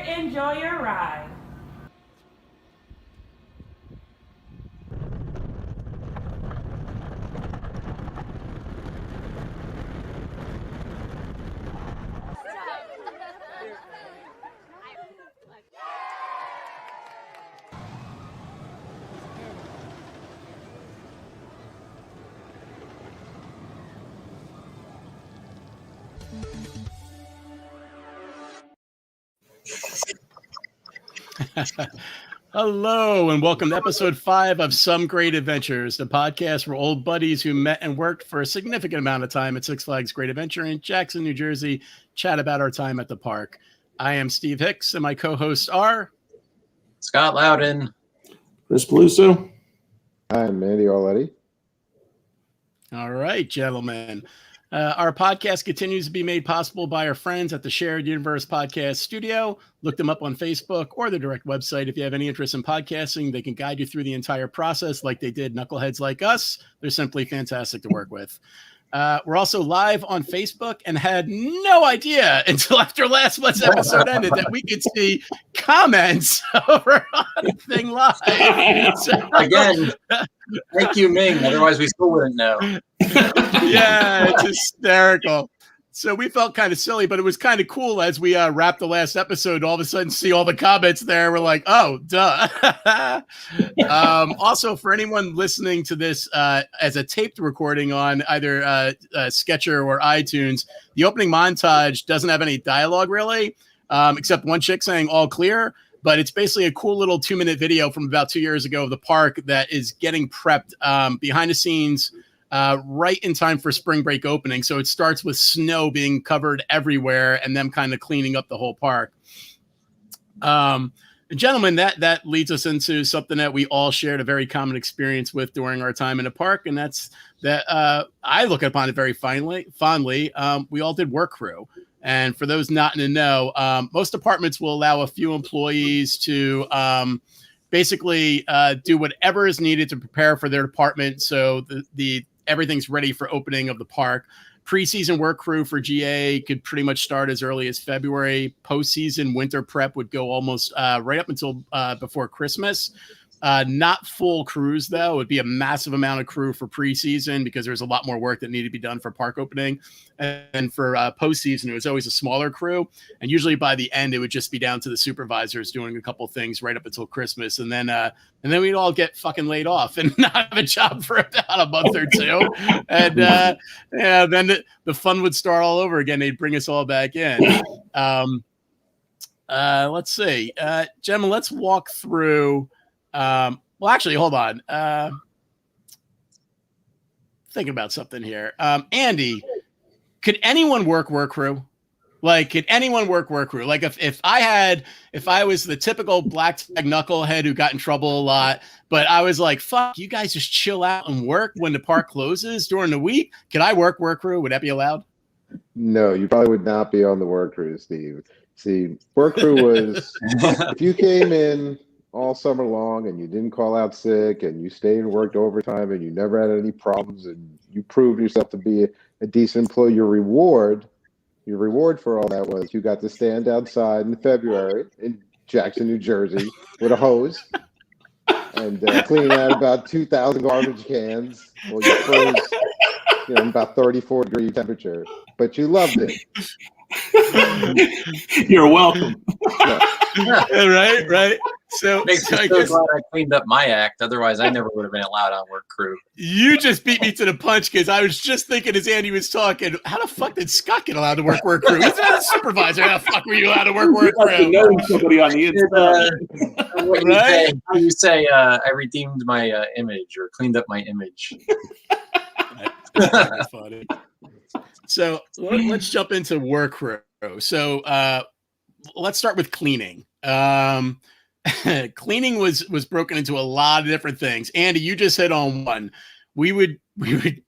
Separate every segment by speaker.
Speaker 1: enjoy your ride.
Speaker 2: Hello, and welcome to episode 5 of Some Great Adventures, the podcast where old buddies who met and worked for a significant amount of time at Six Flags Great Adventure in Jackson, New Jersey, chat about our time at the park. I am Steve Hicks, and my co-hosts are
Speaker 3: Scott Loudon,
Speaker 4: Chris Peluso.
Speaker 5: I'm Andy Auletti.
Speaker 2: All right, gentlemen. Our podcast continues to be made possible by our friends at the Shared Universe Podcast Studio. Look them up on Facebook or the direct website. If you have any interest in podcasting, they can guide you through the entire process like they did knuckleheads like us. They're simply fantastic to work with. We're also live on Facebook and had no idea until after last month's episode ended that we could see comments over on the thing live. So,
Speaker 3: again, thank you, Ming. Otherwise, we still wouldn't know.
Speaker 2: Yeah, it's hysterical. So we felt kind of silly, but it was kind of cool as we wrapped the last episode. All of a sudden, see all the comments there. We're like, oh, duh. Also, for anyone listening to this as a taped recording on either Sketcher or iTunes, the opening montage doesn't have any dialogue really, except one chick saying all clear. But it's basically a cool little 2-minute video from about 2 years ago of the park that is getting prepped behind the scenes right in time for spring break opening. So it starts with snow being covered everywhere and them kind of cleaning up the whole park. Gentlemen, that leads us into something that we all shared a very common experience with during our time in the park. And that's that I look upon it very fondly. We all did work crew. And for those not in the know, most departments will allow a few employees to basically do whatever is needed to prepare for their department. So the everything's ready for opening of the park. Preseason work crew for GA could pretty much start as early as February. Postseason winter prep would go almost right up until before Christmas. Not full crews, though. It would be a massive amount of crew for preseason because there's a lot more work that needed to be done for park opening. And for postseason, it was always a smaller crew. And usually by the end, it would just be down to the supervisors doing a couple things right up until Christmas. And then we'd all get fucking laid off and not have a job for about a month or two. And then the fun would start all over again. They'd bring us all back in. Let's see. Gentlemen, let's walk through... well, actually, hold on. Thinking about something here. Andy, could anyone work crew? Like, could anyone work crew? Like, if I was the typical black tag knucklehead who got in trouble a lot, but I was like, fuck, you guys just chill out and work when the park closes during the week. Could I work crew? Would that be allowed?
Speaker 5: No, you probably would not be on the work crew, Steve. See, work crew was if you came in all summer long and you didn't call out sick and you stayed and worked overtime and you never had any problems and you proved yourself to be a decent employee, your reward for all that was you got to stand outside in February in Jackson, New Jersey with a hose and clean out about 2,000 garbage cans while you froze about 34-degree temperature. But you loved it.
Speaker 4: You're welcome.
Speaker 2: Yeah. Right. So
Speaker 3: Makes me so glad I cleaned up my act. Otherwise, I never would have been allowed on work crew.
Speaker 2: You just beat me to the punch because I was just thinking as Andy was talking, how the fuck did Scott get allowed to work crew? He's not a supervisor. How the fuck were you allowed to work crew?
Speaker 4: Know somebody on the inside.
Speaker 3: Right? You say I redeemed my image or cleaned up my image.
Speaker 2: That's funny. So let's jump into work crew. So let's start with cleaning. Cleaning was broken into a lot of different things. Andy, you just hit on one. We would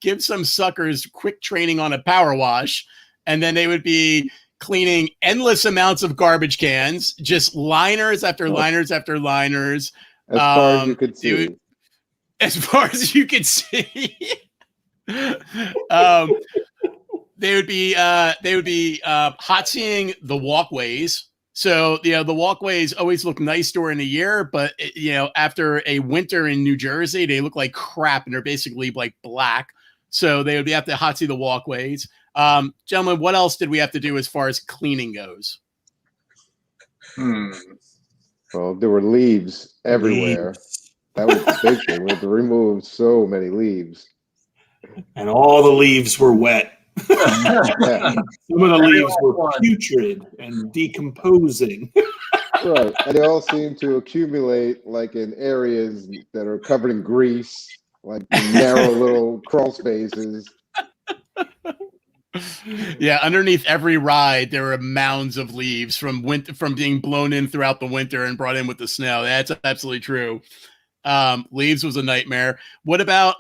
Speaker 2: give some suckers quick training on a power wash, and then they would be cleaning endless amounts of garbage cans, just liners after liners after liners.
Speaker 5: As far as you could see.
Speaker 2: As far as you could see. They would be hot seeing the walkways. So, the walkways always look nice during the year, but after a winter in New Jersey, they look like crap and they're basically like black. So they have to hot seat the walkways. Gentlemen, what else did we have to do as far as cleaning goes?
Speaker 5: Well, there were leaves everywhere. That was the big thing. We had to remove so many leaves.
Speaker 4: And all the leaves were wet. Some of the leaves were putrid and decomposing.
Speaker 5: Right. And they all seem to accumulate like in areas that are covered in grease, like narrow little crawl spaces.
Speaker 2: Yeah, underneath every ride, there are mounds of leaves from being blown in throughout the winter and brought in with the snow. That's absolutely true. Leaves was a nightmare. What about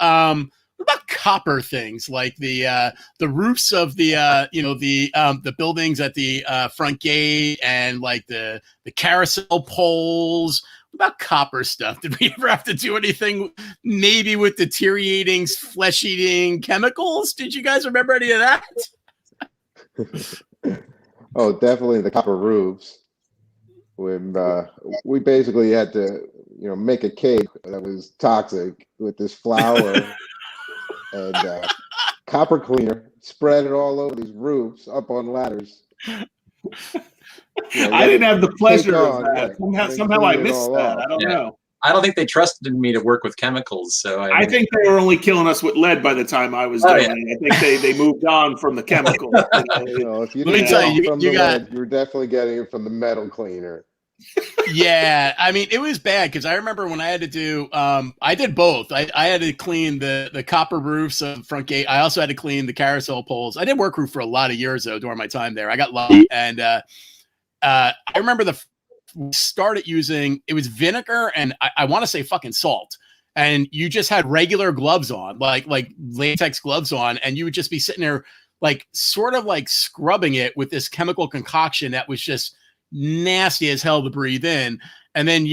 Speaker 2: copper things like the roofs of the buildings at the front gate and like the carousel poles? What about copper stuff? Did we ever have to do anything maybe with deteriorating flesh-eating chemicals? Did you guys remember any of that?
Speaker 5: Oh, definitely the copper roofs. When we basically had to, make a cake that was toxic with this flour and copper cleaner, spread it all over these roofs up on ladders.
Speaker 4: I didn't have the pleasure of that. Somehow I missed that. I don't know.
Speaker 3: I don't think they trusted me to work with chemicals, so
Speaker 4: I think they were only killing us with lead by the time I was doing it. I think they moved on from the chemicals.
Speaker 5: If you didn't get it from the lead, you were definitely getting it from the metal cleaner.
Speaker 2: Yeah, I mean, it was bad because I remember when I had to do, I did both. I had to clean the copper roofs of the front gate. I also had to clean the carousel poles. I did work roof for a lot of years, though, during my time there. I got lucky. And I remember we started using, it was vinegar and I want to say fucking salt. And you just had regular gloves on, like latex gloves on, and you would just be sitting there like sort of like scrubbing it with this chemical concoction that was just nasty as hell to breathe in. And then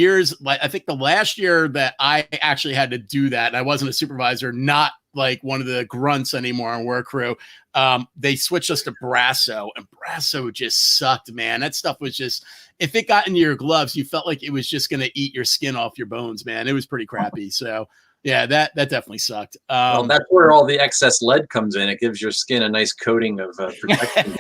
Speaker 2: I think the last year that I actually had to do that, and I wasn't a supervisor, not like one of the grunts anymore on work crew, they switched us to Brasso, and Brasso just sucked, man. That stuff was just, if it got into your gloves, you felt like it was just going to eat your skin off your bones, man. It was pretty crappy. So yeah, that definitely sucked.
Speaker 3: Well, that's where all the excess lead comes in. It gives your skin a nice coating of protection.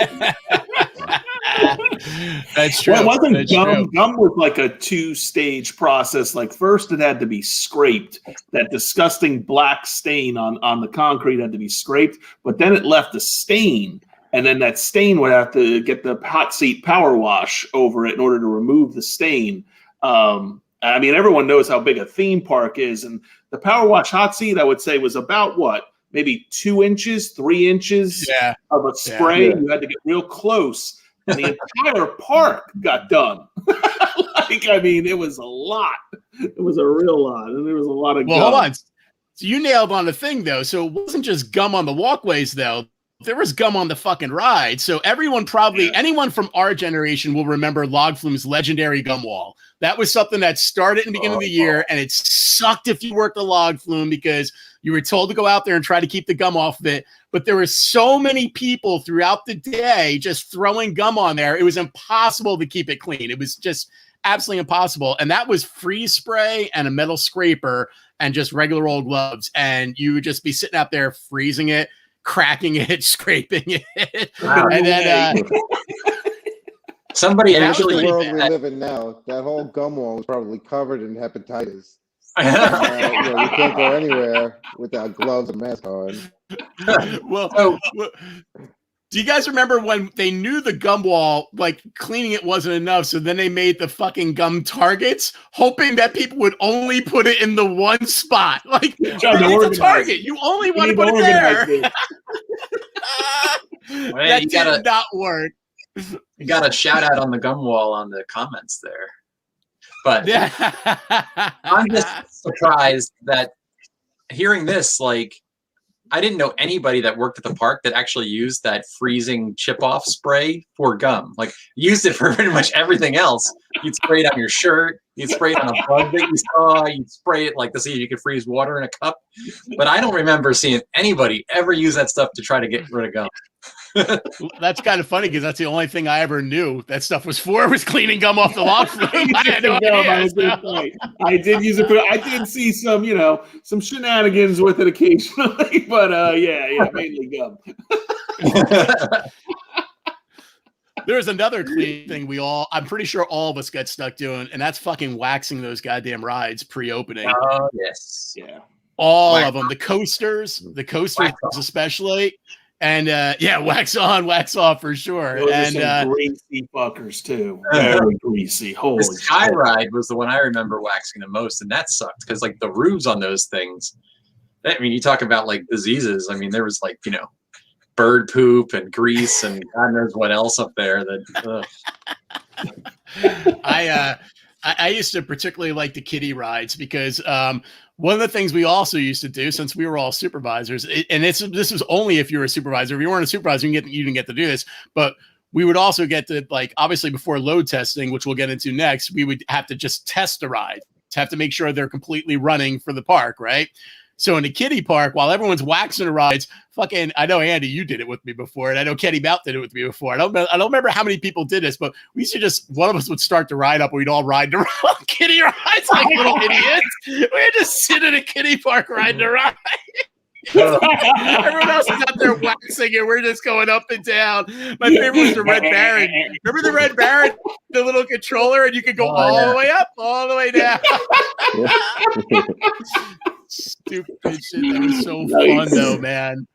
Speaker 2: That's true.
Speaker 4: Well, it wasn't gum. Gum was like a 2-stage process. Like first it had to be scraped. That disgusting black stain on the concrete had to be scraped, but then it left a stain. And then that stain would have to get the hot seat power wash over it in order to remove the stain. I mean, everyone knows how big a theme park is. And the power wash hot seat, I would say, was about what? Maybe 2 inches, 3 inches of a spray. Yeah. You had to get real close. And the entire park got done. It was a lot. It was a real lot. And there was a lot of gum.
Speaker 2: Hold on. So you nailed on the thing, though. So it wasn't just gum on the walkways, though. There was gum on the fucking ride. So anyone from our generation will remember Log Flume's legendary gum wall. That was something that started in the beginning of the year, and it sucked if you worked a Log Flume because you were told to go out there and try to keep the gum off of it. But there were so many people throughout the day just throwing gum on there. It was impossible to keep it clean. It was just absolutely impossible. And that was freeze spray and a metal scraper and just regular old gloves. And you would just be sitting out there freezing it, cracking it, scraping it.
Speaker 3: Wow.
Speaker 2: And then
Speaker 3: somebody
Speaker 5: actually,
Speaker 3: actually
Speaker 5: the world we live in now, that whole gum wall was probably covered in hepatitis. You can't go anywhere without gloves and mask on.
Speaker 2: Well, do you guys remember when they knew the gum wall, like cleaning it wasn't enough, so then they made the fucking gum targets, hoping that people would only put it in the one spot? Like, it's a target. You only want to put it there. That did not work.
Speaker 3: You got a shout out on the gum wall on the comments there. But I'm just surprised that hearing this, like, I didn't know anybody that worked at the park that actually used that freezing chip-off spray for gum. Like, used it for pretty much everything else. You'd spray it on your shirt. You'd spray it on a bug that you saw. You'd spray it, like, to see if you could freeze water in a cup. But I don't remember seeing anybody ever use that stuff to try to get rid of gum.
Speaker 2: That's kind of funny because that's the only thing I ever knew that stuff was for, was cleaning gum off the log flume. I had no idea.
Speaker 4: I did use it for. I did see some, some shenanigans with it occasionally, but yeah, mainly gum.
Speaker 2: There's another clean thing I'm pretty sure all of us got stuck doing, and that's fucking waxing those goddamn rides pre-opening.
Speaker 3: Oh, yes.
Speaker 4: Yeah.
Speaker 2: All of them. The coasters especially. And wax on, wax off for sure.
Speaker 4: Those
Speaker 2: and
Speaker 4: are some greasy fuckers too. Very greasy. Holy
Speaker 3: the Sky Ride was the one I remember waxing the most, and that sucked because like the roofs on those things. I mean, you talk about like diseases. I mean, there was like, bird poop and grease and God knows what else up there.
Speaker 2: I used to particularly like the kiddie rides because one of the things we also used to do, since we were all supervisors, and this was only if you were a supervisor. If you weren't a supervisor, you didn't get to do this, but we would also get to, like, obviously before load testing, which we'll get into next, we would have to just test a ride to have to make sure they're completely running for the park, right? So in the kiddie park, while everyone's waxing the rides, I know, Andy, you did it with me before, and I know Kenny Bout did it with me before. I don't remember how many people did this, but we used to one of us would start the ride up, and we'd all ride the kiddie rides like little idiots. We'd just sit in a kiddie park riding the ride. Everyone else is out there waxing, and we're just going up and down. My favorite was the Red Baron. Remember the Red Baron, the little controller, and you could go all the way up, all the way down. Stupid shit. That was so fun, though, man.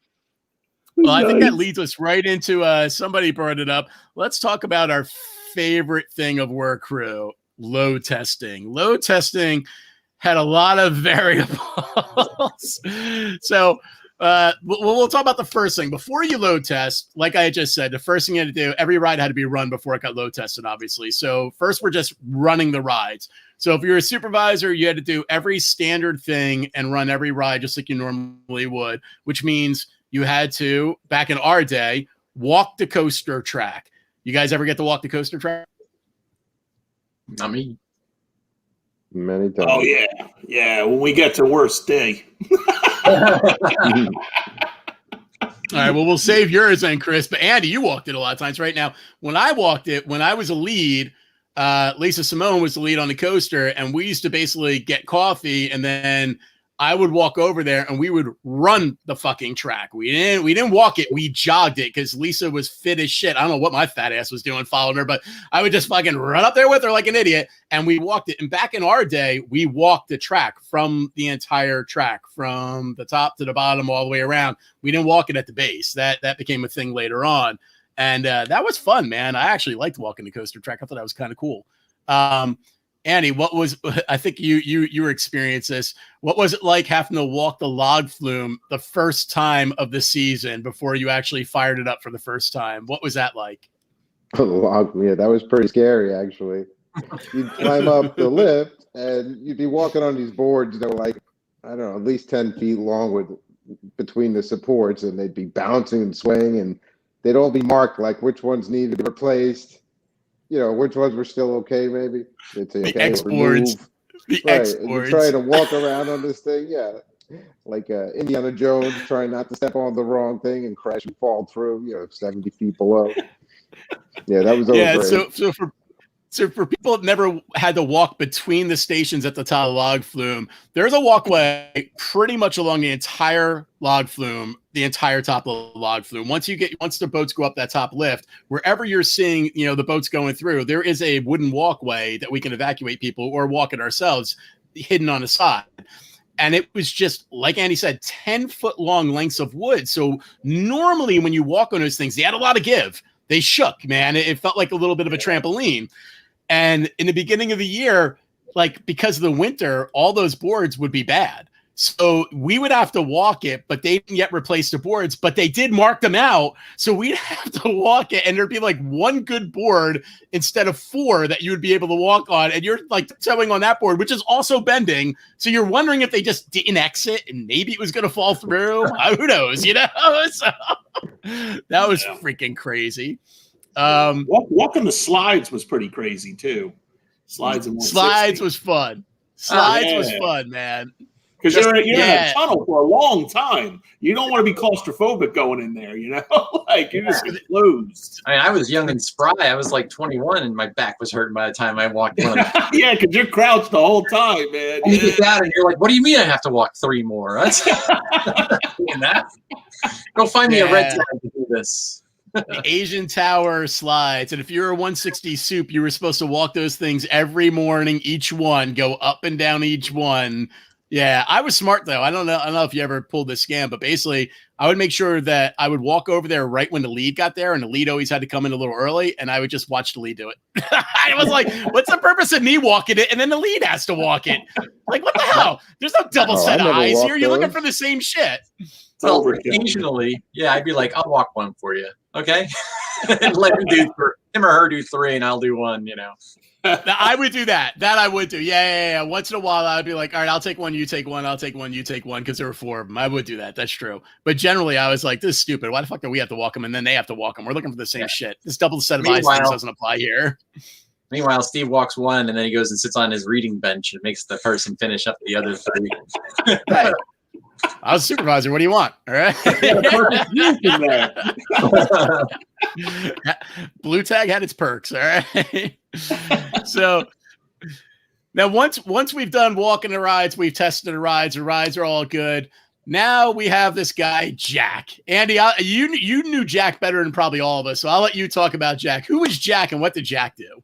Speaker 2: Well, I think that leads us right into somebody brought it up. Let's talk about our favorite thing of work crew, load testing. Load testing had a lot of variables. So we'll talk about the first thing. Before you load test, like I just said, the first thing you had to do, every ride had to be run before it got load tested, obviously. So first, we're just running the rides. So if you're a supervisor, you had to do every standard thing and run every ride just like you normally would, which means you had to, back in our day, walk the coaster track. You guys ever get to walk the coaster track?
Speaker 3: Not me.
Speaker 5: Many times.
Speaker 4: Oh, yeah. Yeah, when we get to worst day.
Speaker 2: All right, well, we'll save yours then, Chris. But Andy, you walked it a lot of times. Right now, when I walked it, when I was a lead, Lisa Simone was the lead on the coaster, and we used to basically get coffee, and then I would walk over there and we would run the fucking track. We didn't walk it, we jogged it because Lisa was fit as shit. I don't know what my fat ass was doing following her, but I would just fucking run up there with her like an idiot, and we walked it. And back in our day, we walked the track from the entire track, from the top to the bottom, all the way around. We didn't walk it at the base. That became a thing later on. And that was fun, man. I actually liked walking the coaster track. I thought that was kind of cool. Annie, I think you were experiencing this. What was it like having to walk the log flume the first time of the season before you actually fired it up for the first time? What was that like?
Speaker 5: Yeah, that was pretty scary, actually. You'd climb up the lift and you'd be walking on these boards, like, I don't know, at least 10 feet long between the supports, and they'd be bouncing and swaying, and they'd all be marked, like which ones needed to be replaced, which ones were still okay, maybe. They'd say,
Speaker 2: the
Speaker 5: okay,
Speaker 2: X-boards. The
Speaker 5: right.
Speaker 2: X-boards.
Speaker 5: And you're trying to walk around on this thing, like Indiana Jones, trying not to step on the wrong thing and crash and fall through, 70 feet below. Yeah, that was great.
Speaker 2: So for people that never had to walk between the stations at the top of the log flume, there's a walkway pretty much along the entire log flume, the entire top of the log flume. Once the boats go up that top lift, wherever you're seeing, the boats going through, there is a wooden walkway that we can evacuate people or walk it ourselves, hidden on the side. And it was just, like Andy said, 10-foot long lengths of wood. So normally when you walk on those things, they had a lot of give. They shook, man. It felt like a little bit of a trampoline. And in the beginning of the year, like, because of the winter, all those boards would be bad. So we would have to walk it, but they didn't yet replace the boards, but they did mark them out. So we'd have to walk it, and there'd be like one good board instead of 4 that you would be able to walk on. And you're like towing on that board, which is also bending. So you're wondering if they just didn't exit and maybe it was going to fall through. Who knows, So that was freaking crazy.
Speaker 4: Walking the slides was pretty crazy too. Slides
Speaker 2: was fun. Was fun, man.
Speaker 4: Because you're in a tunnel for a long time. You don't want to be claustrophobic going in there, like you're just closed.
Speaker 3: I mean, I was young and spry. I was like 21 and my back was hurting by the time I walked in.
Speaker 4: Yeah, because you're crouched the whole time, man.
Speaker 3: And you get down and you're like, what do you mean I have to walk 3 more? That's Go find me a red tag to do this.
Speaker 2: The Asian Tower slides, and if you're a 160 soup, you were supposed to walk those things every morning, each one, go up and down each one. Yeah, I was smart though. I don't know if you ever pulled this scam, but basically I would make sure that I would walk over there right when the lead got there, and the lead always had to come in a little early, and I would just watch the lead do it. I was like, what's the purpose of me walking it and then the lead has to walk it? Like, what the hell? There's no double set of eyes here. You're looking for the same shit.
Speaker 3: Well, occasionally, I'd be like, I'll walk one for you, okay? And let him or her do 3, and I'll do 1.
Speaker 2: I would do that. That I would do. Yeah. Once in a while, I'd be like, all right, I'll take one, you take one, I'll take one, you take one, because there were 4 of them. I would do that. That's true. But generally, I was like, this is stupid. Why the fuck do we have to walk them, and then they have to walk them? We're looking for the same shit. This double set of eyes doesn't apply here.
Speaker 3: Meanwhile, Steve walks 1, and then he goes and sits on his reading bench and makes the person finish up the other 3.
Speaker 2: Right. I was a supervisor. What do you want? All right. Blue tag had its perks. All right. So now once we've done walking the rides, we've tested the rides are all good. Now we have this guy, Jack. Andy, you knew Jack better than probably all of us, so I'll let you talk about Jack. Who was Jack and what did Jack do?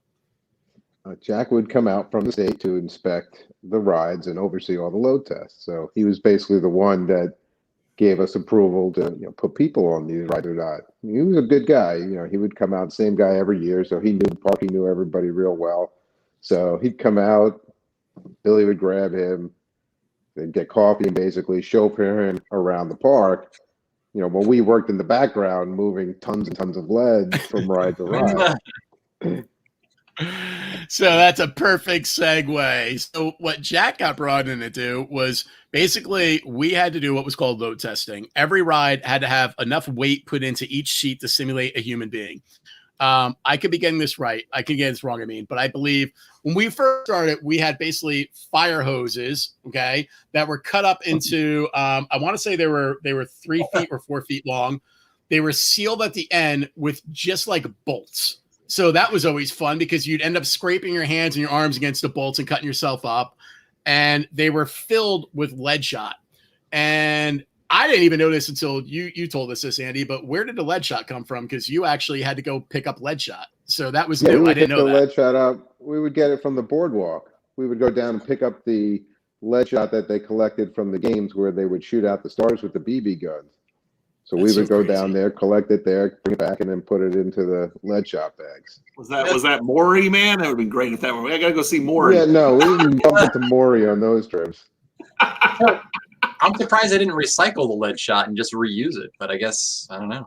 Speaker 5: Jack would come out from the state to inspect the rides and oversee all the load tests. So he was basically the one that gave us approval to put people on these rides or not. He was a good guy. He would come out, same guy every year. So he knew the park, he knew everybody real well. So he'd come out, Billy would grab him, they'd get coffee and basically chauffeur him around the park. When we worked in the background, moving tons and tons of lead from ride to ride.
Speaker 2: So that's a perfect segue. So what Jack got brought in to do was basically we had to do what was called load testing. Every ride had to have enough weight put into each sheet to simulate a human being. I could be getting this right. I could get this wrong. But I believe when we first started, we had basically fire hoses, okay, that were cut up into, I want to say they were 3 feet or 4 feet long. They were sealed at the end with just like bolts. So that was always fun because you'd end up scraping your hands and your arms against the bolts and cutting yourself up. And they were filled with lead shot. And I didn't even know this until you told us this, Andy, but where did the lead shot come from? Because you actually had to go pick up lead shot. So that was new. I didn't know that.
Speaker 5: Lead shot up. We would get it from the boardwalk. We would go down and pick up the lead shot that they collected from the games where they would shoot out the stars with the BB guns. So we would go down there, collect it there, bring it back, and then put it into the lead shot bags.
Speaker 4: Was that Maury, man? That would have been great if that were. I got to go see Maury.
Speaker 5: Yeah, no, we didn't bump into Maury on those trips.
Speaker 3: I'm surprised I didn't recycle the lead shot and just reuse it, but I guess, I don't know.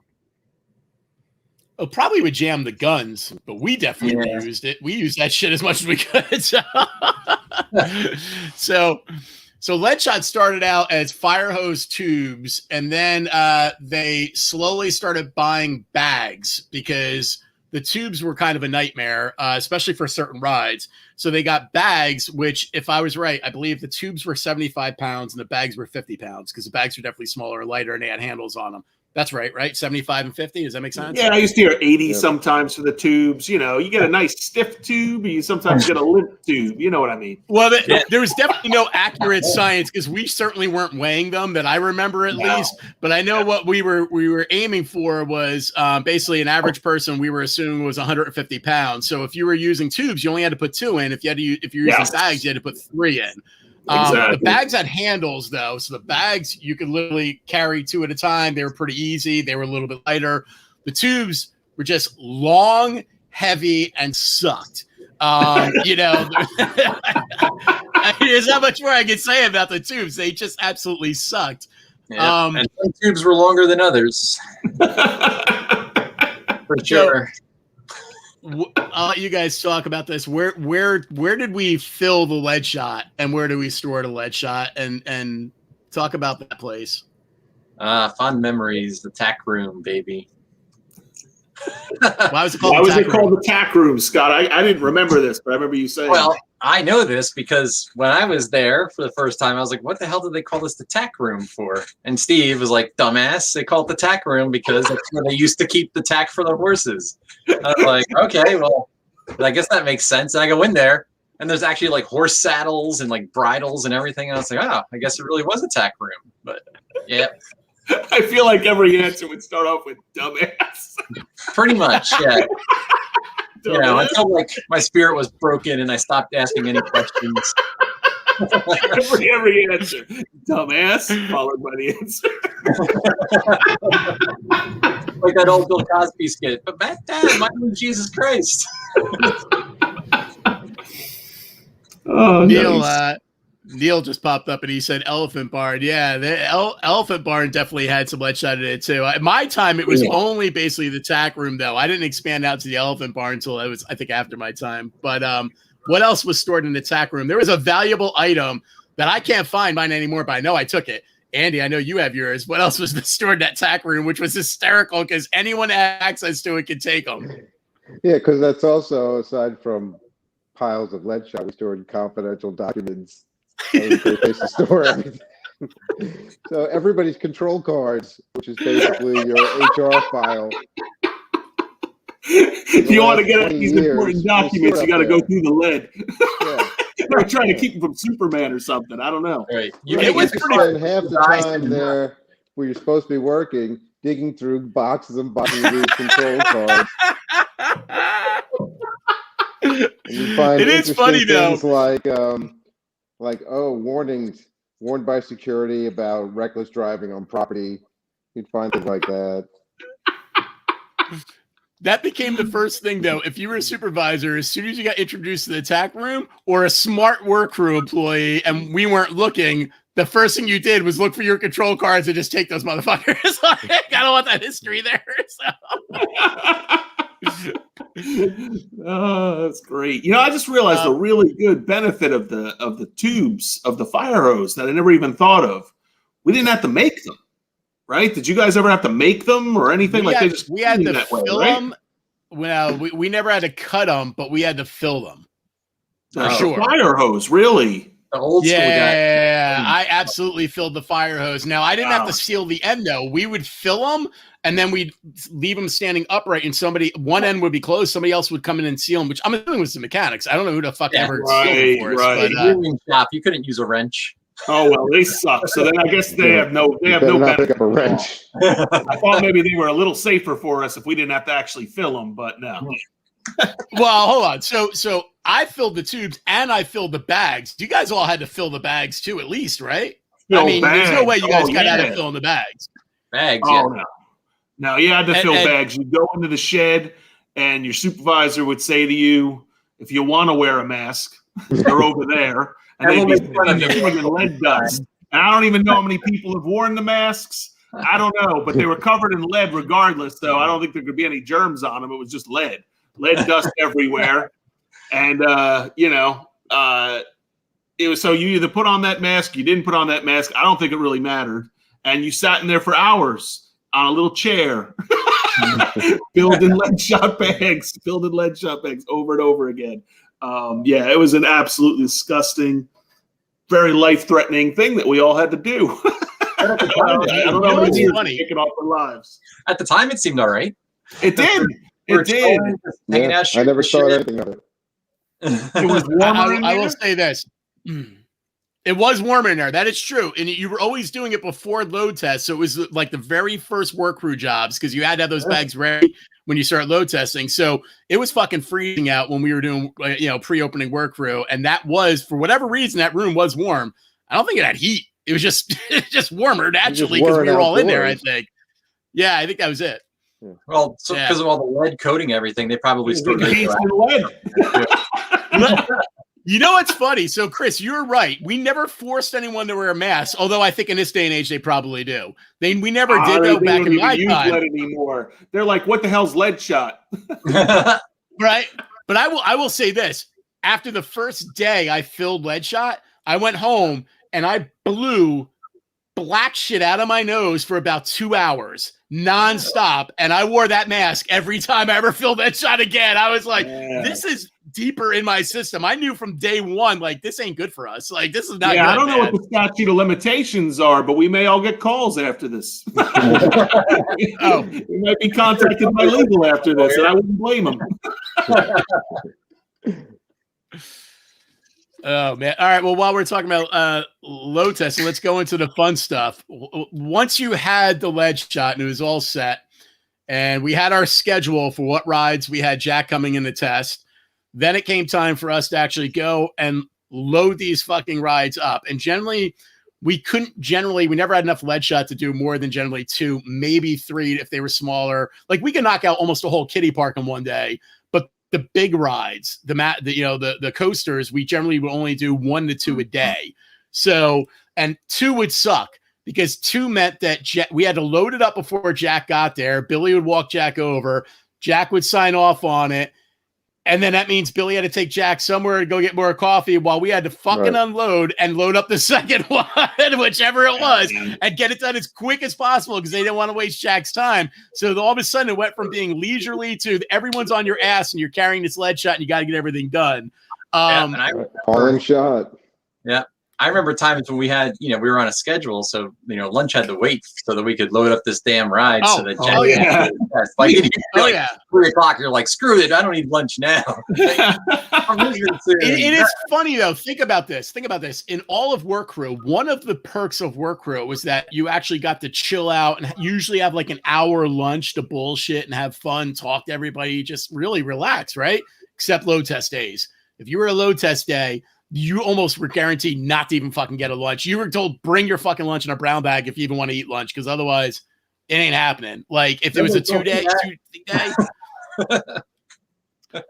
Speaker 2: Oh, probably would jam the guns, but we definitely used it. We used that shit as much as we could. So lead shot started out as fire hose tubes, and then they slowly started buying bags because the tubes were kind of a nightmare, especially for certain rides. So they got bags, which, if I was right, I believe the tubes were 75 pounds and the bags were 50 pounds because the bags were definitely smaller and lighter and they had handles on them. That's right? 75 and 50? Does that make sense?
Speaker 4: Yeah, I used to hear 80 sometimes for the tubes. You get a nice stiff tube, you sometimes get a limp tube. You know what I mean?
Speaker 2: Well, there was definitely no accurate science because we certainly weren't weighing them that I remember at least. But I know what we were aiming for was basically an average person we were assuming was 150 pounds. So if you were using tubes, you only had to put 2 in. If you're using bags, you had to put 3 in. Exactly. The bags had handles, though. So the bags, you could literally carry 2 at a time. They were pretty easy. They were a little bit lighter. The tubes were just long, heavy, and sucked. There's not much more I can say about the tubes. They just absolutely sucked.
Speaker 3: Yeah. And some tubes were longer than others. For sure.
Speaker 2: I'll let you guys talk about this. Where did we fill the lead shot, and where do we store the lead shot, and talk about that place?
Speaker 3: Fond memories, the tack room, baby.
Speaker 2: Why was it called?
Speaker 4: Why was it called the tack room, Scott? I didn't remember this, but I remember you saying.
Speaker 3: Well, I know this because when I was there for the first time, I was like, what the hell did they call this the tack room for? And Steve was like, dumbass, they call it the tack room because that's where they used to keep the tack for the horses. I was like, okay, well, I guess that makes sense. And I go in there, and there's actually like horse saddles and like bridles and everything. And I was like, oh, I guess it really was a tack room. But yeah.
Speaker 4: I feel like every answer would start off with dumbass.
Speaker 3: Pretty much, yeah. You know, until like my spirit was broken and I stopped asking any questions.
Speaker 4: every answer, dumbass, followed by the answer.
Speaker 3: Like that old Bill Cosby skit. But back then, my name is Jesus Christ.
Speaker 4: Oh,
Speaker 2: Neil,
Speaker 4: nice.
Speaker 2: Neil just popped up and he said Elephant Barn. Yeah, the Elephant Barn definitely had some lead shot in it too. At my time, it was only basically the tack room, though. I didn't expand out to the Elephant Barn until it was, I think, after my time. But what else was stored in the tack room? There was a valuable item that I can't find mine anymore, but I know I took it. Andy, I know you have yours. What else was stored in that tack room, which was hysterical because anyone had access to it could take them?
Speaker 5: Yeah, because that's also, aside from piles of lead shot, we stored confidential documents. That was a great place to store everything. So everybody's control cards, which is basically your HR file.
Speaker 4: If you want to get at these important documents, you got to go through the lead.
Speaker 5: Yeah.
Speaker 4: They're trying to keep them from Superman or something. I don't know.
Speaker 3: Right.
Speaker 5: You was spend half the time there where you're supposed to be working, digging through boxes and boxes of these control cards. And you find
Speaker 2: it is funny
Speaker 5: things
Speaker 2: though.
Speaker 5: like warnings, warned by security about reckless driving on property. You'd find things like that.
Speaker 2: That became the first thing, though. If you were a supervisor, as soon as you got introduced to the tack room or a smart work crew employee and we weren't looking, the first thing you did was look for your control cards and just take those motherfuckers. Like, I don't want that history there. So.
Speaker 4: Oh, that's great. You know, I just realized a really good benefit of the tubes of the fire hose that I never even thought of. We didn't have to make them, right? Did you guys ever have to make them or anything?
Speaker 2: We had to
Speaker 4: that
Speaker 2: fill
Speaker 4: way,
Speaker 2: them. Well, we never had to cut them, but we had to fill them. For sure.
Speaker 4: Fire hose, really?
Speaker 3: The old school guy.
Speaker 2: Yeah, I absolutely filled the fire hose. Now, I didn't have to seal the end, though. We would fill them, and then we'd leave them standing upright, and one end would be closed, somebody else would come in and seal them, which I'm assuming was the mechanics. I don't know who the fuck ever sealed them for us.
Speaker 4: Right.
Speaker 3: But, shop, you couldn't use a wrench.
Speaker 4: Oh, well, they suck. So then I guess they have no benefit.
Speaker 5: Pick up a wrench.
Speaker 4: I thought maybe they were a little safer for us if we didn't have to actually fill them, but no.
Speaker 2: Well, hold on. So I filled the tubes and I filled the bags. You guys all had to fill the bags too, at least, right? There's no way you guys got out of filling the bags.
Speaker 3: Bags,
Speaker 4: No, you had to fill bags. You go into the shed, and your supervisor would say to you, "If you want to wear a mask, they're over there." And they'd be fucking lead dust. And I don't even know how many people have worn the masks. I don't know, but they were covered in lead regardless. So I don't think there could be any germs on them. It was just lead dust everywhere. And it was so you either put on that mask, you didn't put on that mask. I don't think it really mattered. And you sat in there for hours on a little chair, filled in lead shot bags over and over again. It was an absolutely disgusting, very life-threatening thing that we all had to do. I don't know what it's funny. Taking off our lives.
Speaker 3: At the time, it seemed all right.
Speaker 4: It did. It did.
Speaker 5: I never saw anything of it.
Speaker 4: It was warmer.
Speaker 2: I will say this. It was warmer in there. That is true. And you were always doing it before load test. So it was like the very first work crew jobs because you had to have those bags ready when you start load testing. So it was fucking freezing out when we were doing, pre-opening work crew. And that was, for whatever reason, that room was warm. I don't think it had heat. It was just warmer naturally because we were all in there, I think. Yeah, I think that was it.
Speaker 3: Well, because of all the lead coating everything, they probably stored lead.
Speaker 2: You know what's funny? So, Chris, you're right. We never forced anyone to wear a mask, although I think in this day and age they probably do. We never did though back in my time.
Speaker 4: Lead anymore. They're like, what the hell's lead shot?
Speaker 2: Right. But I will say this. After the first day I filled lead shot, I went home and I blew black shit out of my nose for about 2 hours nonstop. And I wore that mask every time I ever filled that shot again. I was like, this is deeper in my system. I knew from day one, like, this ain't good for us. Like, this is not good,
Speaker 4: I don't know
Speaker 2: man.
Speaker 4: what the statute of limitations are, but we may all get calls after this. We might be contacted by legal after this, and I wouldn't blame them.
Speaker 2: Oh, man. All right. Well, while we're talking about load testing, let's go into the fun stuff. Once you had the lead shot and it was all set, and we had our schedule for what rides we had Jack coming in to test, then it came time for us to actually go and load these fucking rides up. And generally, we never had enough lead shot to do more than generally 2, maybe 3 if they were smaller. Like, we could knock out almost a whole kiddie park in one day. But the big rides, the coasters, we generally would only do 1 to 2 a day. So, and 2 would suck because 2 meant that we had to load it up before Jack got there. Billy would walk Jack over. Jack would sign off on it. And then that means Billy had to take Jack somewhere to go get more coffee while we had to fucking unload and load up the second one, whichever it was, and get it done as quick as possible because they didn't want to waste Jack's time. So all of a sudden it went from being leisurely to everyone's on your ass and you're carrying this lead shot and you got to get everything done.
Speaker 5: All in shot.
Speaker 3: Yeah. I remember times when we had, we were on a schedule, so lunch had to wait so that we could load up this damn ride so that Jack like 3 o'clock, you're like, screw it, I don't need lunch now.
Speaker 2: It is funny though. Think about this. In all of work crew, one of the perks of work crew was that you actually got to chill out and usually have like an hour lunch to bullshit and have fun, talk to everybody, just really relax, right? Except load test days. If you were a load test day, you almost were guaranteed not to even fucking get a lunch. You were told, bring your fucking lunch in a brown bag if you even want to eat lunch, because otherwise it ain't happening. Like, if it was a 2 day.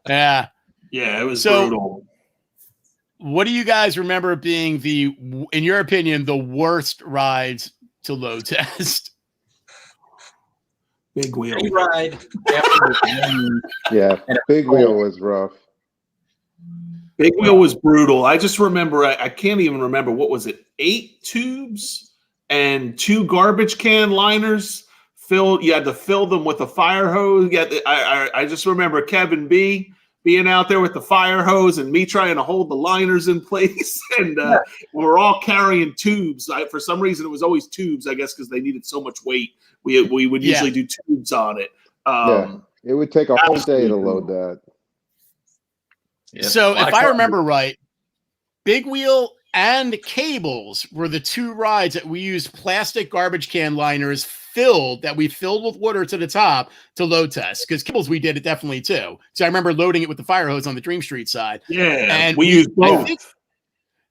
Speaker 2: Yeah, it was brutal. What do you guys remember being in your opinion, the worst rides to load test?
Speaker 4: Big wheel
Speaker 3: ride.
Speaker 5: Yeah, big wheel was rough.
Speaker 4: Big wheel was brutal. I just remember, I can't even remember, what was it, 8 tubes and 2 garbage can liners filled. You had to fill them with a fire hose. I just remember Kevin B being out there with the fire hose and me trying to hold the liners in place. And we're all carrying tubes. For some reason, it was always tubes, I guess, because they needed so much weight. We would usually do tubes on it.
Speaker 5: It would take a whole day to load that.
Speaker 2: Yeah, so if I remember right, Big Wheel and Cables were the 2 rides that we used plastic garbage can liners that we filled with water to the top to load test. Because Cables, we did it definitely too. So I remember loading it with the fire hose on the Dream Street side.
Speaker 4: Yeah,
Speaker 2: and
Speaker 4: we used both.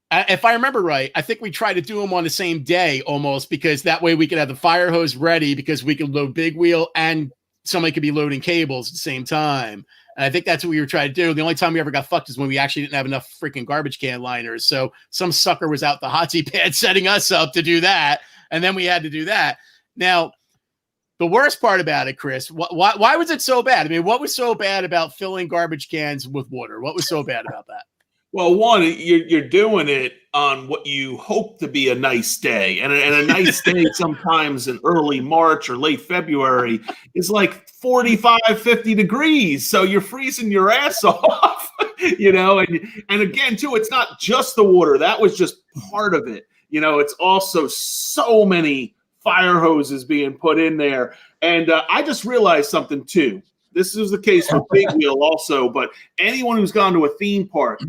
Speaker 2: If I remember right, I think we tried to do them on the same day almost, because that way we could have the fire hose ready because we could load Big Wheel and somebody could be loading Cables at the same time. And I think that's what we were trying to do. The only time we ever got fucked is when we actually didn't have enough freaking garbage can liners. So some sucker was out the hot seat pad setting us up to do that. And then we had to do that. Now, the worst part about it, Chris, why was it so bad? I mean, what was so bad about filling garbage cans with water? What was so bad about that?
Speaker 4: Well, one, you're doing it on what you hope to be a nice day. And a nice day sometimes in early March or late February is like 45, 50 degrees. So you're freezing your ass off, and again, too, it's not just the water. That was just part of it. It's also so many fire hoses being put in there. And I just realized something, too. This is the case with Big Wheel also, but anyone who's gone to a theme park,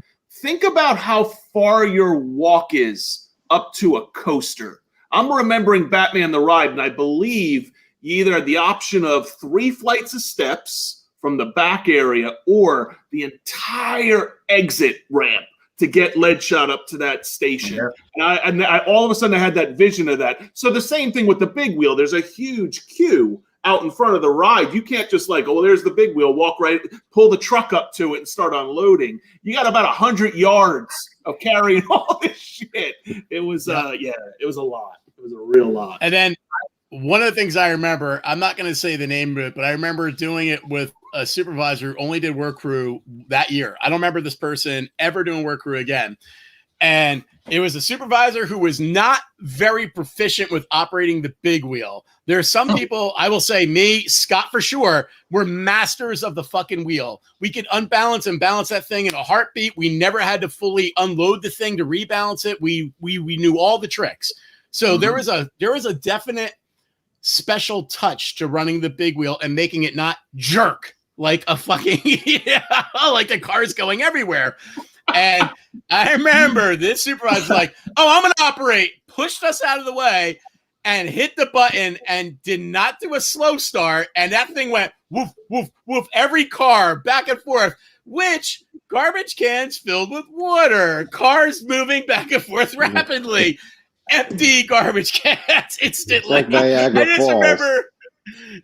Speaker 4: think about how far your walk is up to a coaster. I'm remembering Batman the Ride, and I believe you either had the option of 3 flights of steps from the back area or the entire exit ramp to get lead shot up to that station. Yeah. And I all of a sudden I had that vision of that. So the same thing with the Big Wheel. There's a huge queue out in front of the ride. You can't just there's the Big Wheel, walk right, pull the truck up to it and start unloading. You got about 100 yards of carrying all this shit. It was, it was a lot. It was a real lot.
Speaker 2: And then one of the things I remember, I'm not going to say the name of it, but I remember doing it with a supervisor who only did work crew that year. I don't remember this person ever doing work crew again. And it was a supervisor who was not very proficient with operating the big wheel. There are some people, I will say me, Scott for sure, were masters of the fucking wheel. We could unbalance and balance that thing in a heartbeat. We never had to fully unload the thing to rebalance it. We knew all the tricks. So there was a definite special touch to running the big wheel and making it not jerk like a fucking like the car's going everywhere. And I remember this supervisor was like, "Oh, I'm gonna operate," pushed us out of the way and hit the button and did not do a slow start, and that thing went woof woof woof every car back and forth, which garbage cans filled with water, cars moving back and forth rapidly. Empty garbage cans instantly.
Speaker 5: Like Niagara
Speaker 2: I just
Speaker 5: Falls.
Speaker 2: remember,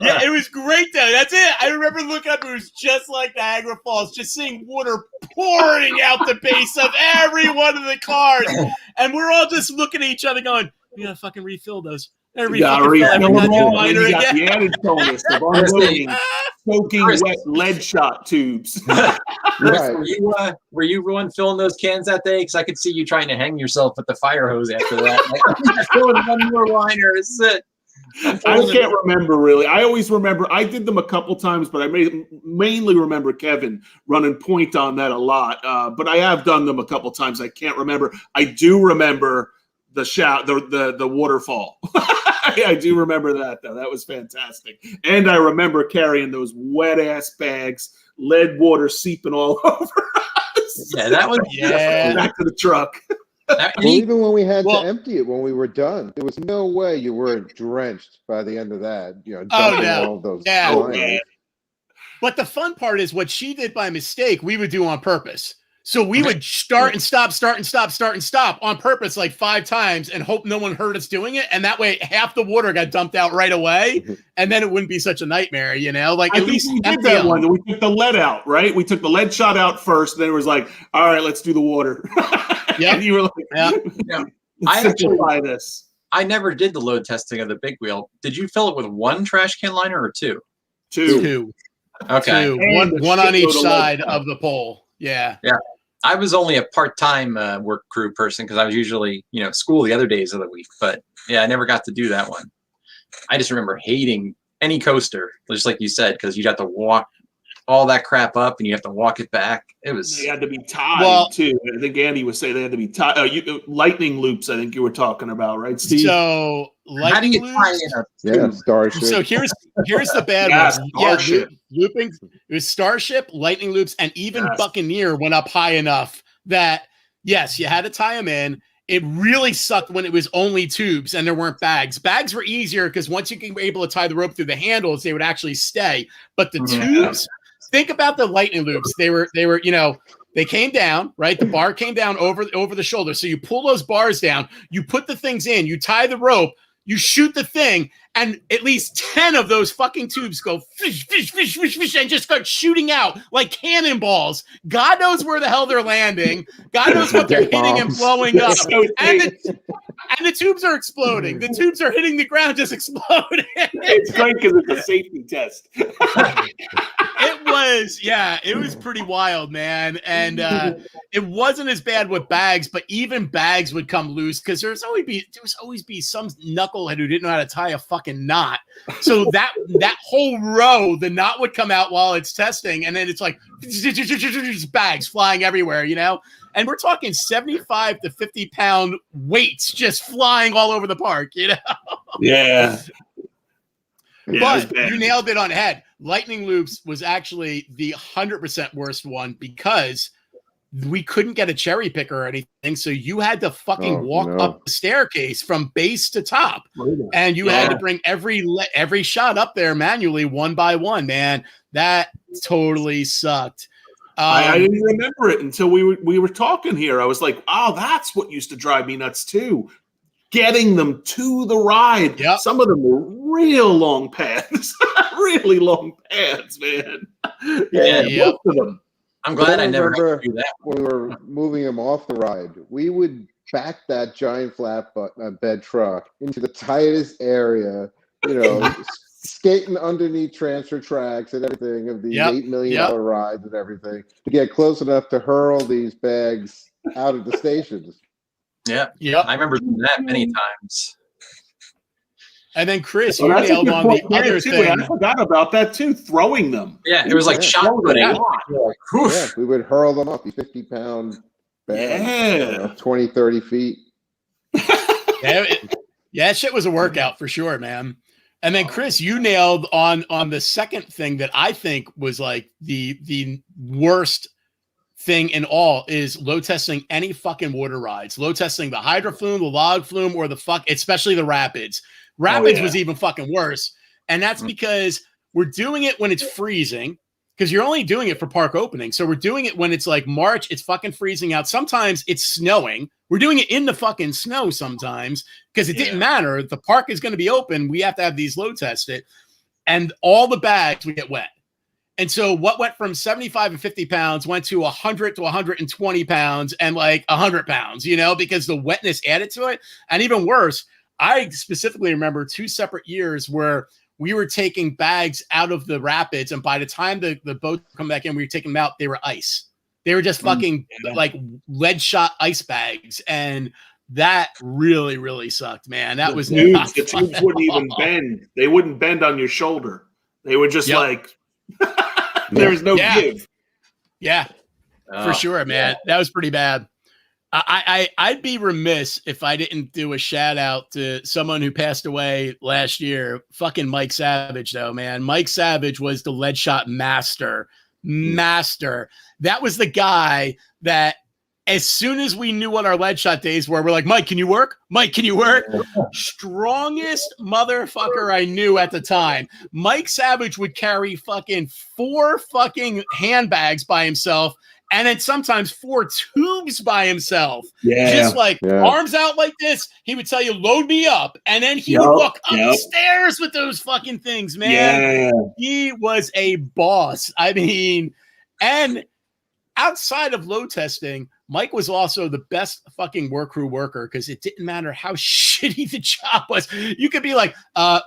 Speaker 2: yeah, it was great though. That's it. I remember looking up, it was just like Niagara Falls, just seeing water pouring out the base of every one of the cars. And we're all just looking at each other going, we gotta fucking refill those.
Speaker 4: You got the added bonus of unloading soaking wet lead shot tubes.
Speaker 3: Right. Were you one filling those cans that day? Because I could see you trying to hang yourself with the fire hose after that. Like, filling one more liner. This is it.
Speaker 4: I can't remember really. I always remember I did them a couple times, but I mainly remember Kevin running point on that a lot. But I have done them a couple times. I can't remember. I do remember the waterfall. I do remember that though. That was fantastic. And I remember carrying those wet ass bags, lead water seeping all over us.
Speaker 3: Yeah, that was
Speaker 4: back to the truck.
Speaker 5: Well, even when we had to empty it when we were done, there was no way you weren't drenched by the end of that. All of those.
Speaker 2: Yeah. But the fun part is what she did by mistake, we would do on purpose. So we would start and stop on purpose like 5 times and hope no one heard us doing it. And that way half the water got dumped out right away. And then it wouldn't be such a nightmare, Like at least
Speaker 4: we did that one. We took the lead out, right? We took the lead shot out first. Then it was like, all right, let's do the water.
Speaker 2: Yeah.
Speaker 4: You were like, simplify this.
Speaker 3: I never did the load testing of the big wheel. Did you fill it with 1 trash can liner or 2?
Speaker 2: 2.
Speaker 3: Okay.
Speaker 2: 2. One on each side of the pole. Yeah.
Speaker 3: Yeah. I was only a part-time work crew person because I was usually, school the other days of the week. But yeah, I never got to do that one. I just remember hating any coaster, just like you said, because you'd have to walk all that crap up and you have to walk it back. They
Speaker 4: had to be tied too. I think Andy was saying they had to be tied. Lightning loops, I think you were talking about, right, Steve?
Speaker 2: So
Speaker 3: how do you tie in a
Speaker 5: Starship.
Speaker 2: So here's the bad one.
Speaker 4: Starship.
Speaker 2: Looping. It was Starship, Lightning loops, and even Buccaneer went up high enough that yes, you had to tie them in. It really sucked when it was only tubes and there weren't bags. Bags were easier because once you were able to tie the rope through the handles, they would actually stay. But the tubes, think about the Lightning loops. They were, they came down, right? The bar came down over the shoulder. So you pull those bars down, you put the things in, you tie the rope, you shoot the thing, and at least 10 of those fucking tubes go fish, fish, fish, fish, fish, and just start shooting out like cannonballs. God knows where the hell they're landing. God knows what they're hitting and blowing up. And the tubes are exploding. The tubes are hitting the ground, just exploding.
Speaker 4: It's great because it's a safety test.
Speaker 2: It was pretty wild, man. And it wasn't as bad with bags, but even bags would come loose because there was always be some knucklehead who didn't know how to tie a fucking knot. So that whole row, the knot would come out while it's testing, and then it's like bags flying everywhere, And we're talking 75 to 50 pound weights just flying all over the park,
Speaker 4: Yeah.
Speaker 2: But you nailed it on the head. Lightning loops was actually the 100% worst one because we couldn't get a cherry picker or anything. So you had to fucking walk up the staircase from base to top. And you had to bring every shot up there manually one by one, man. That totally sucked.
Speaker 4: I didn't remember it until we were talking here. I was like, oh, that's what used to drive me nuts too. Getting them to the ride. Yep. Some of them were real long paths. Really long paths, man. Most of them.
Speaker 3: I'm glad I never had to do that.
Speaker 5: When we were moving them off the ride, we would back that giant flat bed truck into the tightest area, skating underneath transfer tracks and everything of these $8 million rides and everything to get close enough to hurl these bags out of the stations.
Speaker 3: Yeah.
Speaker 2: Yep.
Speaker 3: I remember doing that many times.
Speaker 2: And then Chris,
Speaker 4: Well,
Speaker 2: you
Speaker 4: that's a
Speaker 2: nailed
Speaker 4: good
Speaker 2: on the
Speaker 4: point there,
Speaker 2: other
Speaker 4: too.
Speaker 2: thing.
Speaker 4: I forgot about that too. Throwing them.
Speaker 3: Yeah, it was like
Speaker 5: Yeah.
Speaker 3: shot putting.
Speaker 2: Yeah.
Speaker 5: Yeah, we would hurl them off these 50-pound bags,
Speaker 4: Yeah.
Speaker 5: 20, 30 feet.
Speaker 2: Yeah, that shit was a workout for sure, man. And then Chris, you nailed on the second thing that I think was like the worst thing in all is load testing any fucking water rides. Load testing the hydro flume, the log flume, or especially the rapids. Rapids was even fucking worse. And that's because we're doing it when it's freezing, because you're only doing it for park opening. So we're doing it when it's like March, it's fucking freezing out. Sometimes it's snowing. We're doing it in the fucking snow sometimes because it didn't matter. The park is going to be open. We have to have these load tested. And all the bags would get wet. And so what went from 75 and 50 pounds went to 100 to 120 pounds and like 100 pounds, because the wetness added to it. And even worse, I specifically remember 2 separate years where we were taking bags out of the rapids. And by the time the boat come back in, we were taking them out. They were ice. They were just fucking like lead shot ice bags. And that really, really sucked, man. That was
Speaker 4: the tubes wouldn't even bend. They wouldn't bend on your shoulder. They were just like, there was no give.
Speaker 2: Yeah, for sure, man. That was pretty bad. I'd be remiss if I didn't do a shout out to someone who passed away last year. Fucking Mike Savage, though, man. Mike Savage was the lead shot master. That was the guy that as soon as we knew what our lead shot days were, we're like, Mike, can you work? Mike, can you work? Strongest motherfucker I knew at the time. Mike Savage would carry fucking 4 fucking handbags by himself. And then sometimes 4 tubes by himself. Yeah. Just like arms out like this. He would tell you, load me up. And then he would walk up the stairs with those fucking things, man. Yeah. He was a boss. I mean, and outside of load testing, Mike was also the best fucking work crew worker because it didn't matter how shitty the job was. You could be like,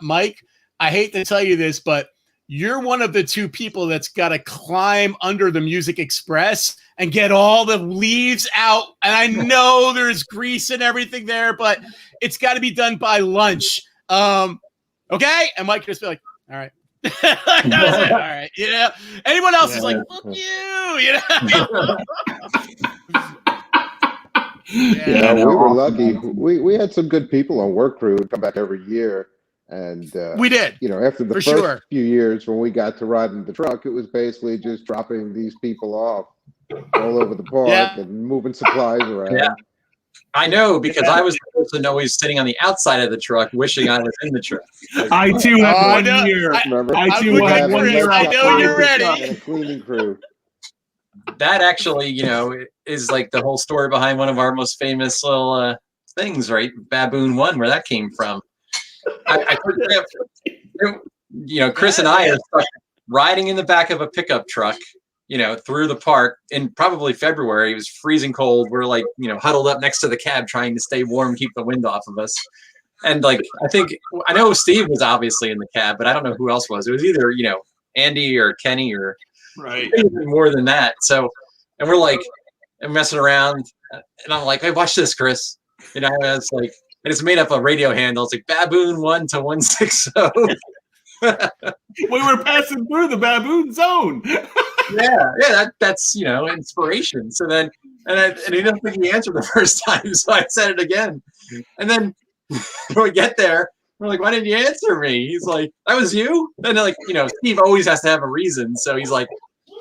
Speaker 2: Mike, I hate to tell you this, but you're one of the 2 people that's got to climb under the Music Express and get all the leaves out. And I know there's grease and everything there, but it's got to be done by lunch. Okay? And Mike could just be like, all right. That was it. All right. Anyone else is like, fuck you.
Speaker 5: We were lucky. We had some good people on work crew who'd come back every year. And
Speaker 2: we did,
Speaker 5: after the first few years when we got to ride in the truck, it was basically just dropping these people off all over the park and moving supplies around.
Speaker 3: Yeah. I know, because I was the person always sitting on the outside of the truck, wishing I was in the truck.
Speaker 4: I too had 1 year. I too had 1 year.
Speaker 2: I know you're ready.
Speaker 5: And a cleaning crew.
Speaker 3: That actually, is like the whole story behind one of our most famous little things, right? Baboon 1, where that came from. Chris and I are riding in the back of a pickup truck, through the park in probably February. It was freezing cold. We're like, huddled up next to the cab trying to stay warm, keep the wind off of us. And like, I know Steve was obviously in the cab, but I don't know who else was. It was either, Andy or Kenny or even more than that. So, and we're like, and messing around, and I'm like, hey, watch this, Chris. And it's like, and it's made up of radio handles, like Baboon 1 to 160.
Speaker 4: We were passing through the Baboon zone.
Speaker 3: That's inspiration. So then, and he didn't think he answered the first time, so I said it again. And then when we get there, we're like, why didn't you answer me? He's like, that was you? And like, Steve always has to have a reason. So he's like,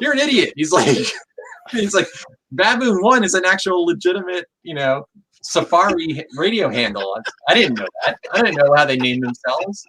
Speaker 3: you're an idiot. He's like, Baboon 1 is an actual legitimate, Safari radio handle. I didn't know that. I didn't know how they named themselves.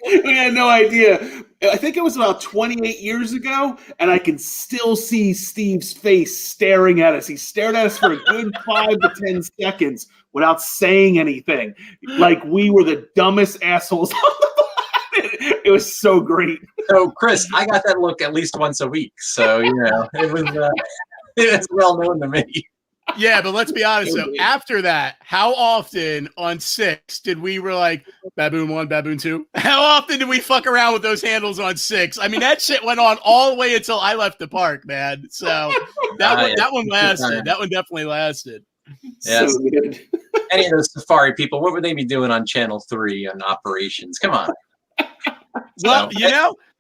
Speaker 4: We had no idea. I think it was about 28 years ago, and I can still see Steve's face staring at us. He stared at us for a good 5 to 10 seconds without saying anything. Like we were the dumbest assholes on the planet. It was so great.
Speaker 3: So, Chris, I got that look at least once a week. So, it was well known to me.
Speaker 2: Yeah, but let's be honest. So after that, how often on 6 did we were like Baboon 1, Baboon 2? How often did we fuck around with those handles on 6? I mean, that shit went on all the way until I left the park, man. So that one lasted. That one definitely lasted.
Speaker 3: Yeah,
Speaker 4: So good.
Speaker 3: any of those Safari people, what would they be doing on Channel 3 on operations? Come on.
Speaker 2: Well,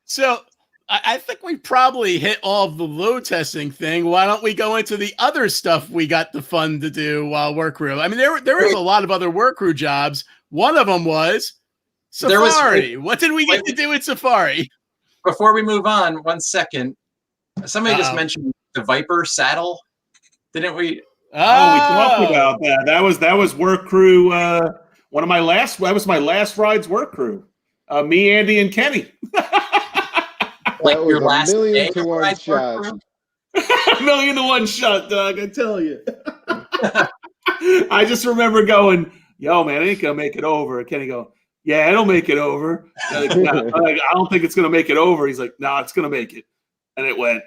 Speaker 2: so I think we probably hit all of the load testing thing. Why don't we go into the other stuff we got the fun to do while work crew? I mean, there was a lot of other work crew jobs. One of them was Safari. What did we get to do at Safari?
Speaker 3: Before we move on, 1 second. Somebody just mentioned the Viper saddle. Didn't we?
Speaker 4: Oh, we talked about that. That was work crew. That was my last ride's work crew. Me, Andy, and Kenny.
Speaker 5: Like
Speaker 3: your last
Speaker 5: $1,000,000 to 1 shot.
Speaker 4: $1,000,000 to 1 shot, Doug. I tell you. I just remember going, "Yo, man, I ain't gonna make it over." And Kenny go, "Yeah, it'll make it over." Like, I'm like, I don't think it's gonna make it over. He's like, "No, it's gonna make it," and it went.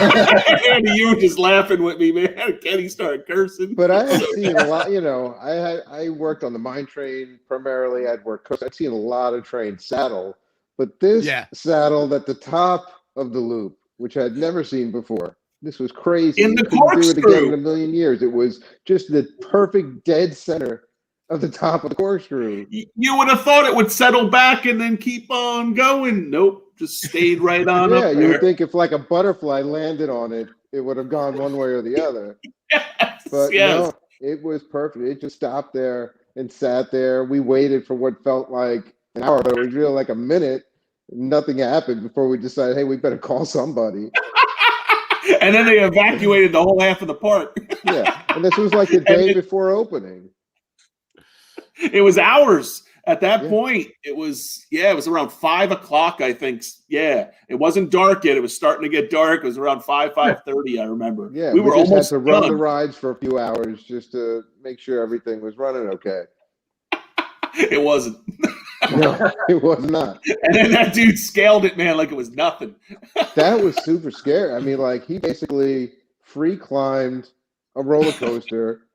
Speaker 4: Andy, you were just laughing with me, man. Kenny started cursing.
Speaker 5: But I had seen a lot. I worked on the mine train primarily. I'd seen a lot of trains saddle, but this saddled at the top of the loop, which I'd never seen before. This was crazy.
Speaker 4: In the
Speaker 5: couldn't do it again
Speaker 4: corkscrew.
Speaker 5: in a million years. It was just the perfect dead center of the top of the corkscrew.
Speaker 4: You would have thought it would settle back and then keep on going. Nope, just stayed right on up there.
Speaker 5: You would think if like a butterfly landed on it, it would have gone one way or the other. But no, it was perfect. It just stopped there and sat there. We waited for what felt like an hour, but it was really like a minute. Nothing happened before we decided, hey, we better call somebody.
Speaker 4: And then they evacuated the whole half of the park.
Speaker 5: Yeah, and this was like the day before opening.
Speaker 4: It was hours at that point. It was around 5 o'clock, I think. Yeah, it wasn't dark yet. It was starting to get dark. It was around 5:30. I remember.
Speaker 5: Yeah,
Speaker 4: we were
Speaker 5: just
Speaker 4: almost
Speaker 5: had to run
Speaker 4: done.
Speaker 5: the rides for a few hours just to make sure everything was running okay.
Speaker 4: It wasn't.
Speaker 5: No, it was not.
Speaker 4: And then that dude scaled it, man, like it was nothing.
Speaker 5: That was super scary. I mean, like he basically free climbed a roller coaster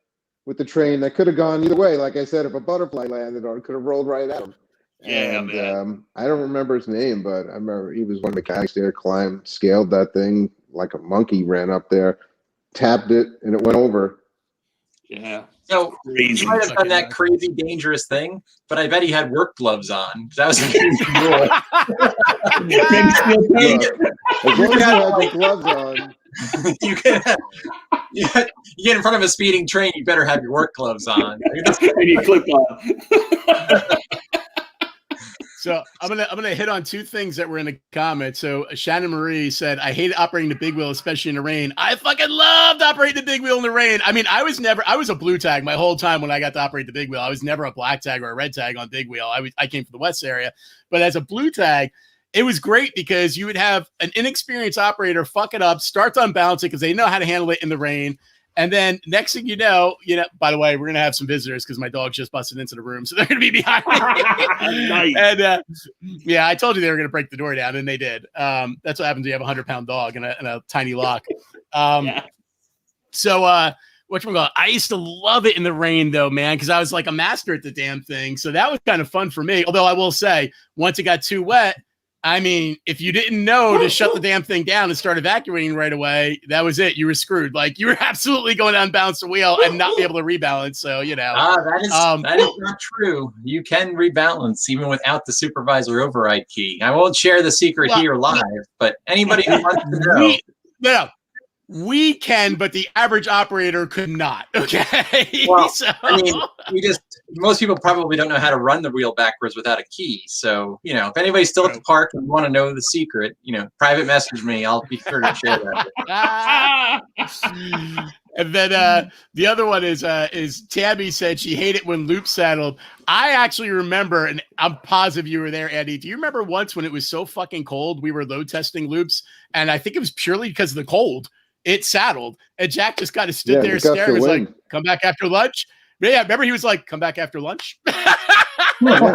Speaker 5: with the train that could have gone either way. Like I said, if a butterfly landed on it, could have rolled right at him.
Speaker 4: Yeah,
Speaker 5: and,
Speaker 4: man.
Speaker 5: I don't remember his name, but I remember he was one of the mechanics there, scaled that thing like a monkey, ran up there, tapped it, and it went over.
Speaker 4: Yeah.
Speaker 3: So
Speaker 4: crazy.
Speaker 3: He might have done that crazy, dangerous thing, but I bet he had work gloves on. That was a
Speaker 5: As long as you had your gloves on.
Speaker 3: you get in front of a speeding train, you better have your work gloves on.
Speaker 4: And you clip on.
Speaker 2: So I'm gonna hit on two things that were in the comments. So Shannon Marie said, "I hate operating the big wheel, especially in the rain." I fucking loved operating the big wheel in the rain. I mean, I was a blue tag my whole time when I got to operate the big wheel. I was never a black tag or a red tag on big wheel. I came from the West area, but as a blue tag, it was great because you would have an inexperienced operator fuck it up, starts unbalancing because they know how to handle it in the rain. And then next thing you know, by the way, we're going to have some visitors because my dog just busted into the room. So they're going to be behind me.
Speaker 4: Nice.
Speaker 2: And I told you they were going to break the door down, and they did. That's what happens when you have a 100-pound dog and a tiny lock. So whatchamacallit, I used to love it in the rain, though, man, because I was like a master at the damn thing. So that was kind of fun for me. Although I will say, once it got too wet, I mean, if you didn't know to shut the damn thing down and start evacuating right away, that was it. You were screwed. Like, you were absolutely going to unbalance the wheel and not be able to rebalance. So,
Speaker 3: that is not true. You can rebalance even without the supervisor override key. I won't share the secret here live, but anybody who wants to know.
Speaker 2: We can, but the average operator could not. Okay.
Speaker 3: Well, I mean, most people probably don't know how to run the wheel backwards without a key. So, if anybody's still at the park and want to know the secret, private message me. I'll be sure to share that.
Speaker 2: And then the other one is Tabby said she hated when loop saddled. I actually remember, and I'm positive you were there, Andy. Do you remember once when it was so fucking cold, we were load testing loops, and I think it was purely because of the cold. It saddled, and Jack just kind of stood there staring. Was like, "Come back after lunch." But yeah, remember he was like, "Come back after lunch."
Speaker 5: Where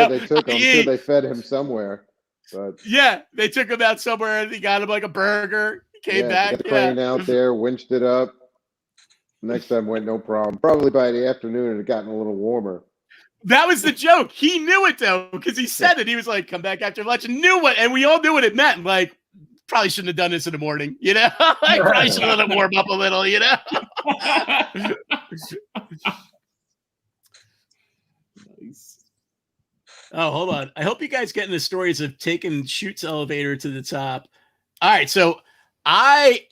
Speaker 5: they took him, I'm sure they fed him somewhere. But
Speaker 2: yeah, they took him out somewhere, and he got him like a burger. He came back.
Speaker 5: Got the crane out there, winched it up. Next time went no problem. Probably by the afternoon, it had gotten a little warmer.
Speaker 2: That was the joke. He knew it though, because he said it. He was like, "Come back after lunch," and knew what, and we all knew what it meant. Like, probably shouldn't have done this in the morning, you know? I probably should have let it warm up a little, you know?
Speaker 4: Nice.
Speaker 2: Oh, hold on. I hope you guys get in the stories of taking Chute's elevator to the top. All right, so I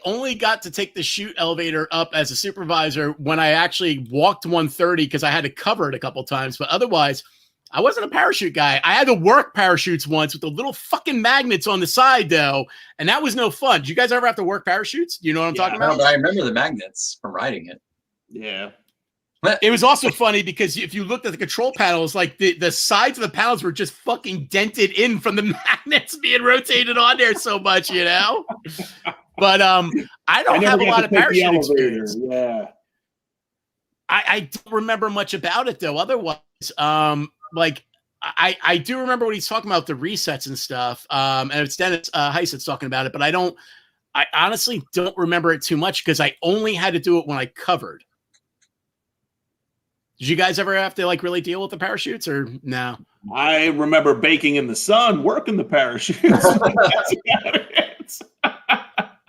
Speaker 2: only got to take the Chute elevator up as a supervisor when I actually walked 130 because I had to cover it a couple times, but otherwise I wasn't a parachute guy. I had to work parachutes once with the little fucking magnets on the side, though, and that was no fun. Did you guys ever have to work parachutes? You know what I'm talking about?
Speaker 3: No, but I remember the magnets from riding it.
Speaker 4: Yeah.
Speaker 2: It was also funny because if you looked at the control panels, like the sides of the panels were just fucking dented in from the magnets being rotated on there so much, you know? But I don't have a lot of parachute experience.
Speaker 4: Yeah.
Speaker 2: I don't remember much about it, though. Otherwise, like I do remember what he's talking about, the resets and stuff. And it's Dennis Heiss that's talking about it, but I honestly don't remember it too much because I only had to do it when I covered. Did you guys ever have to like really deal with the parachutes or no?
Speaker 4: I remember baking in the sun, working the parachutes.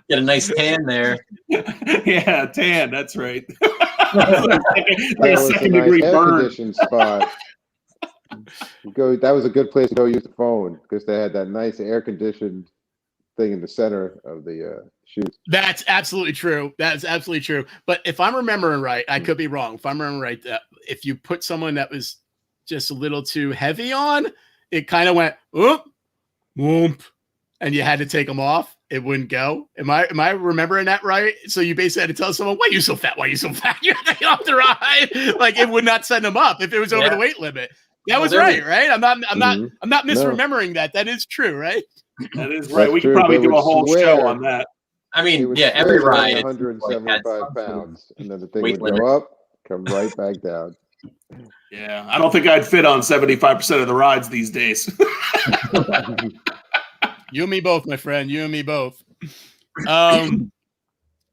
Speaker 3: Get a nice tan there.
Speaker 4: Yeah, tan. That's right.
Speaker 5: That was a nice air-conditioned spot. That was a good place to go use the phone because they had that nice air-conditioned thing in the center of the chute.
Speaker 2: That's absolutely true. That's absolutely true. But if I'm remembering right, I could be wrong. If I'm remembering right, that if you put someone that was just a little too heavy on, it kind of went whoop, whoop, and you had to take them off. It wouldn't go. Am I remembering that right? So you basically had to tell someone, "Why are you so fat? Why are you so fat?" You had to get off the ride. Like it would not send them up if it was over the weight limit. That was right? I'm not misremembering that. That is true, right?
Speaker 4: That is right. We could probably do a whole show on that.
Speaker 3: I mean, yeah, every ride
Speaker 5: 175 pounds, and then the thing would go up, come right back down.
Speaker 4: Yeah, I don't think I'd fit on 75% of the rides these days.
Speaker 2: You and me both, my friend. You and me both. All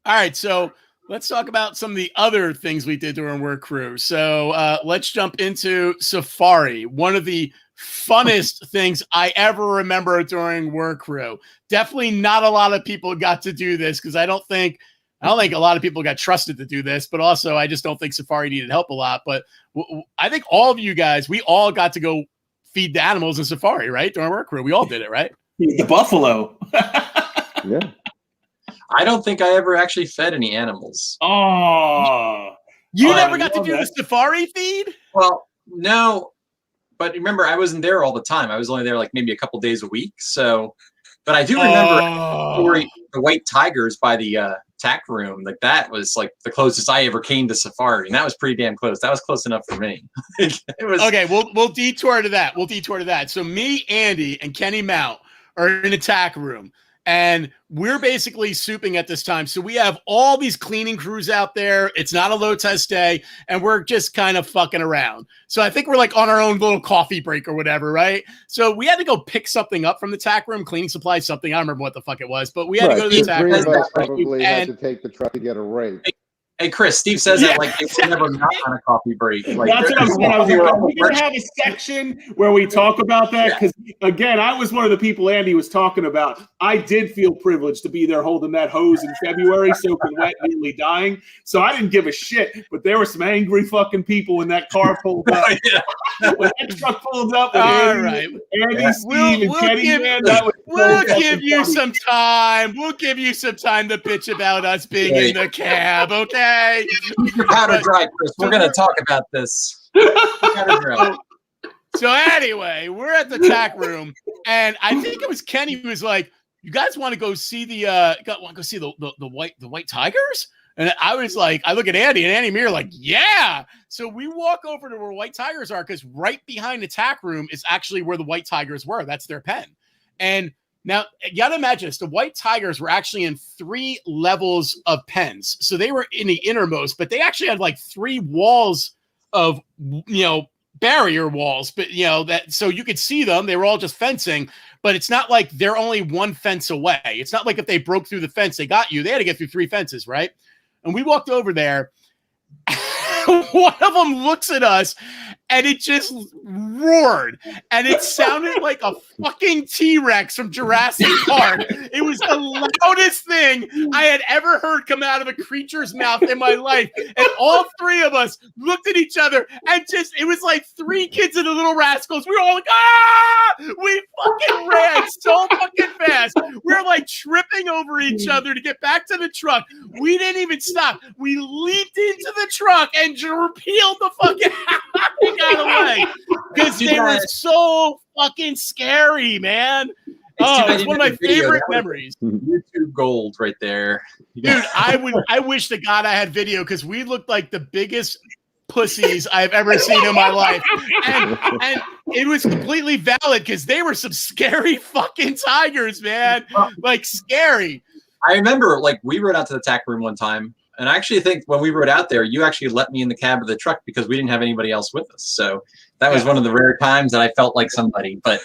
Speaker 2: right, so let's talk about some of the other things we did during work crew. So let's jump into Safari, one of the funnest things I ever remember during work crew. Definitely not a lot of people got to do this because I don't think a lot of people got trusted to do this, but also I just don't think Safari needed help a lot. But I think all of you guys, we all got to go feed the animals in Safari, right? During work crew. We all did it, right?
Speaker 4: The buffalo.
Speaker 5: Yeah.
Speaker 3: I don't think I ever actually fed any animals.
Speaker 4: Oh.
Speaker 2: You never got to do the Safari feed?
Speaker 3: Well, no. But remember, I wasn't there all the time. I was only there like maybe a couple days a week. So, but I do remember the white tigers by the tack room. Like that was like the closest I ever came to Safari, and that was pretty damn close. That was close enough for me. It was
Speaker 2: okay. We'll detour to that. So me, Andy, and Kenny Mount are in a tack room, and we're basically souping at this time. So we have all these cleaning crews out there. It's not a low test day, and we're just kind of fucking around. So I think we're like on our own little coffee break or whatever, right? So we had to go pick something up from the tack room, cleaning supplies, something. I don't remember what the fuck it was, but we had to go to the tack room.
Speaker 5: Three of us probably had to take the truck to get a rake.
Speaker 3: Hey, Chris, Steve says that like they were never not on a coffee break. Like,
Speaker 4: that's what I'm saying. We're going to have a section where we talk about that because, again, I was one of the people Andy was talking about. I did feel privileged to be there holding that hose in February, soaking wet, nearly dying. So I didn't give a shit, but there were some angry fucking people when that car pulled up. When that truck pulled up, Andy, Steve, and Kenny,
Speaker 2: we'll give you some time. We'll give you some time to bitch about us being in the cab, okay?
Speaker 3: Keep your powder dry, Chris. We're going to talk about this.
Speaker 2: So anyway, we're at the tack room, and I think it was Kenny who was like, "You guys want to go see the white tigers?" And I was like, I look at Andy, and Andy and me are like, "Yeah." So we walk over to where white tigers are because right behind the tack room is actually where the white tigers were. That's their pen, and now, you got to imagine this. The white tigers were actually in 3 levels of pens. So they were in the innermost, but they actually had like 3 walls of, barrier walls. But, so you could see them. They were all just fencing. But it's not like they're only 1 fence away. It's not like if they broke through the fence, they got you. They had to get through 3 fences, right? And we walked over there. One of them looks at us and it just roared, and it sounded like a fucking T-Rex from Jurassic Park. It was the loudest thing I had ever heard come out of a creature's mouth in my life, and all three of us looked at each other, and just, it was like three kids in the Little Rascals. We were all like, ah! We fucking ran so fucking fast. We were like tripping over each other to get back to the truck. We didn't even stop. We leaped into the truck and peeled the fucking and got away because they were so fucking scary, man. Oh, it's one of my favorite memories.
Speaker 3: YouTube gold right there.
Speaker 2: Dude, I wish to God I had video because we looked like the biggest pussies I've ever seen in my life. And it was completely valid because they were some scary fucking tigers, man. Like, scary.
Speaker 3: I remember, like, we rode out to the tack room one time, and I actually think when we rode out there, you actually let me in the cab of the truck because we didn't have anybody else with us. So that was one of the rare times that I felt like somebody. But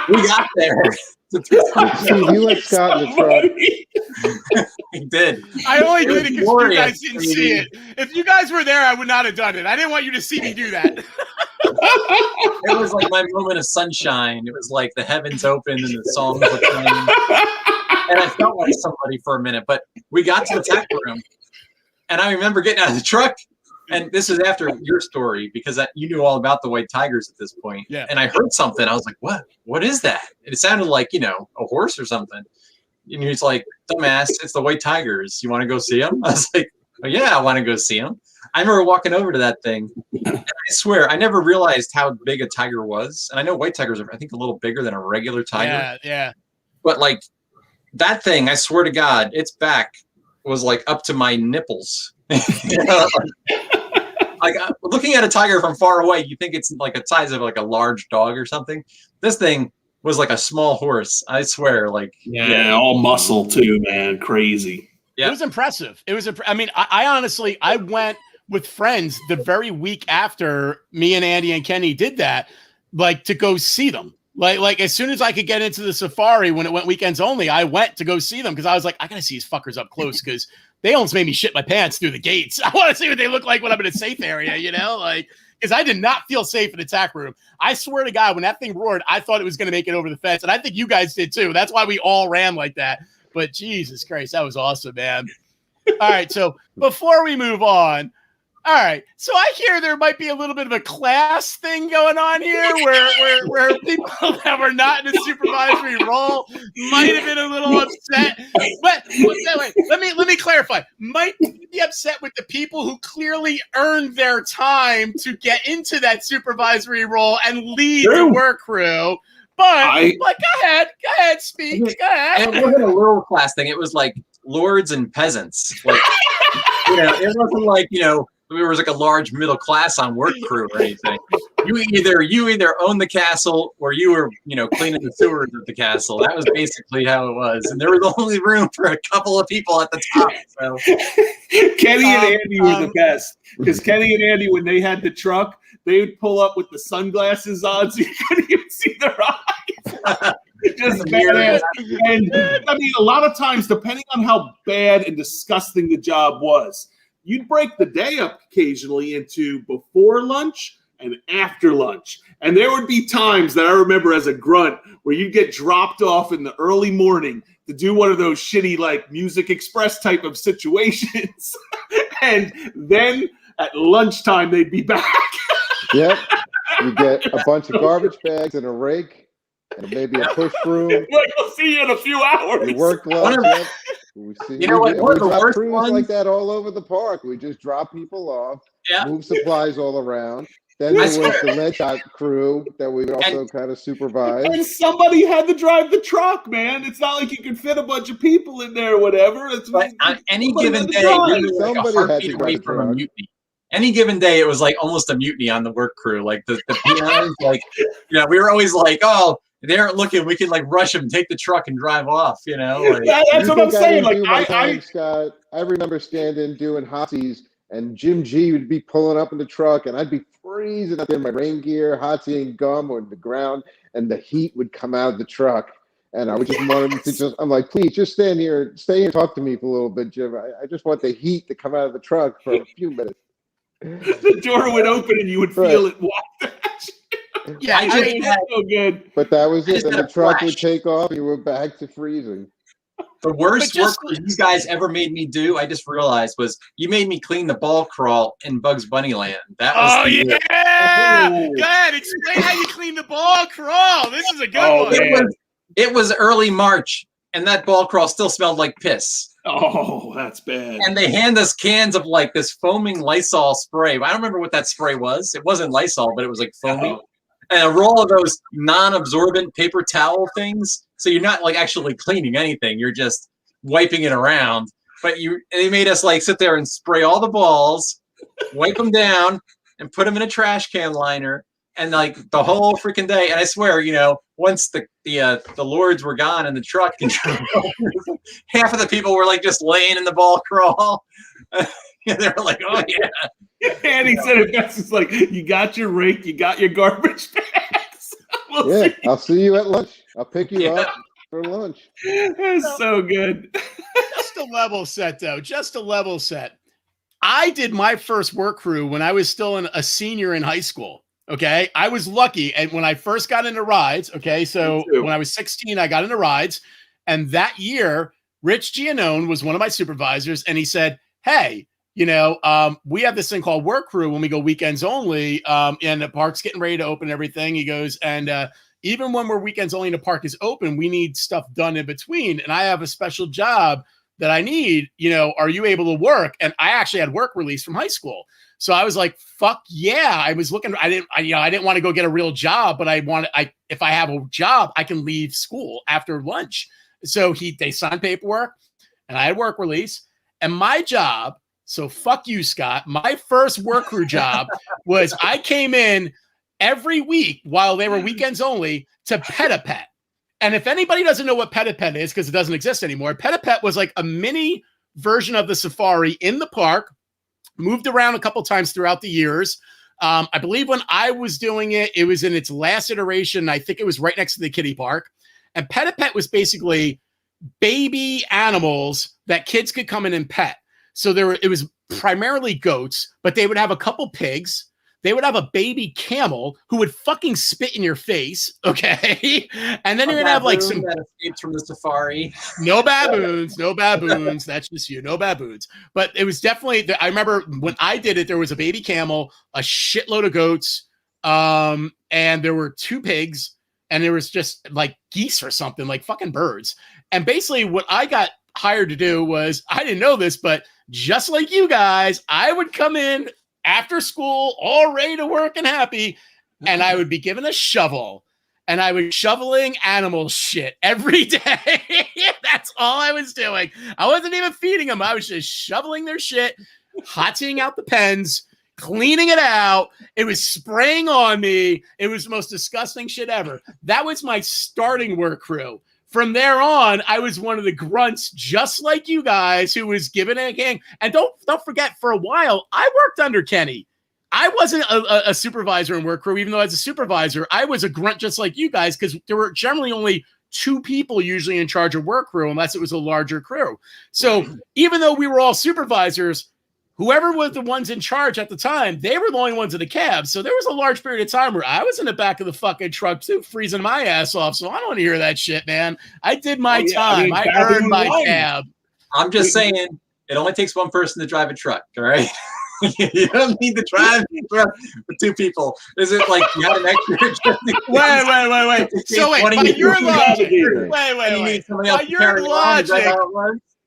Speaker 3: we got there.
Speaker 5: You let Scott in the truck.
Speaker 3: He did.
Speaker 2: I only did it because you guys didn't see it. If you guys were there, I would not have done it. I didn't want you to see me do that.
Speaker 3: It was like my moment of sunshine. It was like the heavens opened and the songs were playing. And I felt like somebody for a minute, but we got to the tack room, and I remember getting out of the truck, and this is after your story, because you knew all about the white tigers at this point.
Speaker 2: Yeah.
Speaker 3: And I heard something. I was like, what? What is that? And it sounded like, a horse or something. And he's like, dumbass, it's the white tigers. You want to go see them? I was like, oh, yeah, I want to go see them. I remember walking over to that thing, and I swear, I never realized how big a tiger was. And I know white tigers are, I think, a little bigger than a regular tiger.
Speaker 2: Yeah.
Speaker 3: But, like, that thing, I swear to God, its back was like up to my nipples. Like, looking at a tiger from far away, you think it's like a size of like a large dog or something. This thing was like a small horse. I swear, like
Speaker 4: all muscle too, man, crazy.
Speaker 2: Yeah. It was impressive. I mean, I honestly, I went with friends the very week after me and Andy and Kenny did that, like, to go see them. Like as soon as I could get into the safari when it went weekends only, I went to go see them because I was like, I gotta see these fuckers up close because they almost made me shit my pants through the gates. I want to see what they look like when I'm in a safe area, like, because I did not feel safe in the tack room. I swear to God, when that thing roared, I thought it was gonna make it over the fence, and I think you guys did too. That's why we all ran like that. But Jesus Christ, that was awesome, man. All right, so before we move on. All right, so I hear there might be a little bit of a class thing going on here where people that were not in a supervisory role might have been a little upset. But wait, let me clarify. Might be upset with the people who clearly earned their time to get into that supervisory role and lead the work crew. But go ahead, speak. Go ahead.
Speaker 3: And it wasn't a little class thing. It was like lords and peasants. Like, it wasn't like, there was like a large middle class on work crew or anything. You either owned the castle or you were, cleaning the sewers of the castle. That was basically how it was. And there was only room for a couple of people at the top. So
Speaker 4: Kenny and Andy were the best. Because Kenny and Andy, when they had the truck, they would pull up with the sunglasses on so you couldn't even see their eyes. Just badass. And I mean, a lot of times, depending on how bad and disgusting the job was, you'd break the day up occasionally into before lunch and after lunch. And there would be times that I remember as a grunt where you'd get dropped off in the early morning to do one of those shitty, like, Music Express type of situations. And then at lunchtime, they'd be back.
Speaker 5: Yep. You get a bunch of garbage bags and a rake and maybe a push broom.
Speaker 4: Like, we'll see you in a few hours.
Speaker 5: You work lunch. Yep. We see
Speaker 3: what? One of the worst
Speaker 5: crews
Speaker 3: ones
Speaker 5: like that all over the park. We just drop people off, move supplies all around. Then there was the lead shot crew that we also kind of supervised.
Speaker 4: And somebody had to drive the truck, man. It's not like you could fit a bunch of people in there or whatever.
Speaker 3: But on any given day, we were like a heartbeat away from a mutiny. Any given day, it was like almost a mutiny on the work crew. Like the peons, like, we were always like, oh, they aren't looking. We can like rush them, take the truck, and drive off. Like,
Speaker 4: that's what I'm saying.
Speaker 5: Scott, I remember standing doing hotsies, and Jim G would be pulling up in the truck, and I'd be freezing up in my rain gear, hotsying gum on the ground, and the heat would come out of the truck. And I would just want him to I'm like, please, just stay here and talk to me for a little bit, Jim. I just want the heat to come out of the truck for a few minutes.
Speaker 4: The door would open and you would feel it walk past you.
Speaker 2: Yeah,
Speaker 3: I just had
Speaker 4: So good.
Speaker 5: But that was
Speaker 3: I
Speaker 5: it.
Speaker 3: just
Speaker 5: And
Speaker 3: had
Speaker 5: the
Speaker 3: a
Speaker 5: truck
Speaker 3: flash.
Speaker 5: would take off. You were back to freezing.
Speaker 3: The worst
Speaker 2: But just-
Speaker 3: work you guys ever made me do, I just realized, was you made me clean the ball crawl in Bugs Bunny Land. That was
Speaker 2: Oh
Speaker 3: the
Speaker 2: yeah!
Speaker 4: Oh.
Speaker 2: Go ahead, explain how you clean the ball crawl. This is a good
Speaker 4: Oh,
Speaker 2: one.
Speaker 4: man.
Speaker 3: It was early March, and that ball crawl still smelled like piss.
Speaker 4: Oh, that's bad.
Speaker 3: And they hand us cans of like this foaming Lysol spray. I don't remember what that spray was. It wasn't Lysol, but it was like foaming. And a roll of those non-absorbent paper towel things. So you're not like actually cleaning anything. You're just wiping it around. But they made us like sit there and spray all the balls, wipe them down, and put them in a trash can liner. And like the whole freaking day. And I swear, once the lords were gone in the truck, half of the people were like just laying in the ball crawl. And they were like, "Oh yeah."
Speaker 4: And he said it best. It's like, you got your rake, you got your garbage bags.
Speaker 5: Yeah, I'll see you at lunch. I'll pick you up for lunch.
Speaker 4: It's so good.
Speaker 2: Just a level set, though. Just a level set. I did my first work crew when I was still a senior in high school. Okay. I was lucky. And when I first got into rides, okay. So when I was 16, I got into rides. And that year, Rich Giannone was one of my supervisors. And he said, "Hey, we have this thing called work crew when we go weekends only. And the park's getting ready to open everything." He goes, "And even when we're weekends only and the park is open, we need stuff done in between. And I have a special job that I need, are you able to work?" And I actually had work release from high school. So I was like, fuck yeah. I was looking, I didn't want to go get a real job, but if I have a job, I can leave school after lunch. So they signed paperwork and I had work release, and my job, so fuck you, Scott. My first work crew job was I came in every week while they were weekends only to pet a pet. And if anybody doesn't know what pet a pet is, because it doesn't exist anymore, pet a pet was like a mini version of the safari in the park, moved around a couple times throughout the years. I believe when I was doing it, it was in its last iteration. I think it was right next to the kiddie park. And pet a pet was basically baby animals that kids could come in and pet. So it was primarily goats, but they would have a couple pigs. They would have a baby camel who would fucking spit in your face, okay? And then you're gonna have like some
Speaker 3: that escapes from the safari.
Speaker 2: No baboons. That's just you. No baboons. But it was definitely. I remember when I did it, there was a baby camel, a shitload of goats, and there were 2 pigs, and there was just like geese or something, like fucking birds. And basically, what I got hired to do was, I didn't know this, but just like you guys, I would come in after school, all ready to work and happy, and I would be given a shovel, and I was shoveling animal shit every day. That's all I was doing. I wasn't even feeding them. I was just shoveling their shit, hotting out the pens, cleaning it out. It was spraying on me. It was the most disgusting shit ever. That was my starting work crew. From there on, I was one of the grunts, just like you guys, who was given a gang. And don't forget, for a while, I worked under Kenny. I wasn't a supervisor in work crew, even though as a supervisor, I was a grunt just like you guys, because there were generally only 2 people usually in charge of work crew, unless it was a larger crew. So even though we were all supervisors, whoever was the ones in charge at the time, they were the only ones in the cab. So there was a large period of time where I was in the back of the fucking truck too, freezing my ass off. So I don't want to hear that shit, man. I did my time. I earned my cab.
Speaker 3: I'm just saying, it only takes one person to drive a truck, all right? You don't need to drive with 2 people. Is it like you had an extra?
Speaker 2: Wait. So wait, by your logic,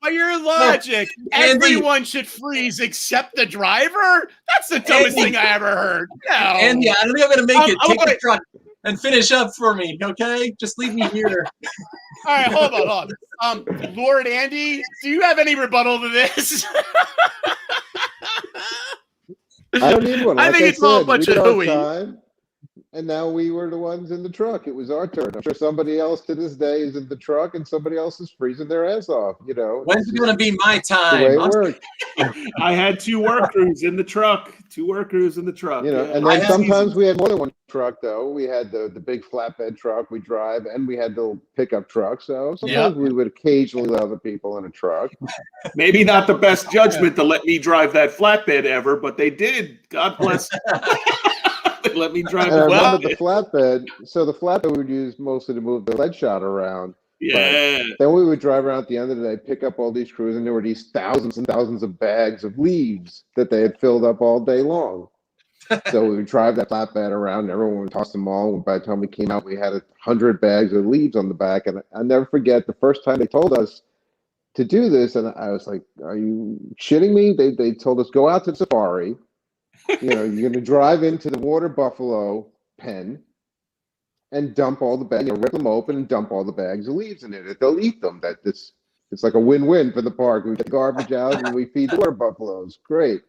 Speaker 2: by your logic, everyone should freeze except the driver? That's the dumbest thing I ever heard. No.
Speaker 3: Andy, I don't think I'm going to make it. Take the truck and finish up for me, okay? Just leave me here.
Speaker 2: All right, hold on. Lord Andy, do you have any rebuttal to this?
Speaker 5: I don't need one. Like
Speaker 2: I think it's all a bunch of hooey.
Speaker 5: and now we were the ones in the truck. It was our turn. I'm sure somebody else to this day is in the truck, and somebody else is freezing their ass off.
Speaker 3: When's it going to be my
Speaker 5: the way
Speaker 3: time?
Speaker 5: it worked.
Speaker 4: I had 2 work crews in the truck. 2 work crews in the truck.
Speaker 5: And then sometimes we had more than one truck, though. We had the big flatbed truck we drive, and we had the pickup truck. So sometimes we would occasionally let other people in a truck.
Speaker 4: Maybe not the best judgment to let me drive that flatbed ever, but they did. God bless. They let me drive.
Speaker 5: And I remember the flatbed. So the flatbed we would use mostly to move the lead shot around.
Speaker 4: Yeah.
Speaker 5: But then we would drive around at the end of the day, pick up all these crews, and there were these thousands and thousands of bags of leaves that they had filled up all day long. So we would drive that flatbed around, and everyone would toss them all. And by the time we came out, we had 100 bags of leaves on the back. And I'll never forget the first time they told us to do this, and I was like, "Are you shitting me?" They told us, "Go out to the safari. You're going to drive into the water buffalo pen and dump all the bags, rip them open and dump all the bags of leaves in it. They'll eat them. It's like a win-win for the park. We get the garbage out and we feed the water buffaloes. Great."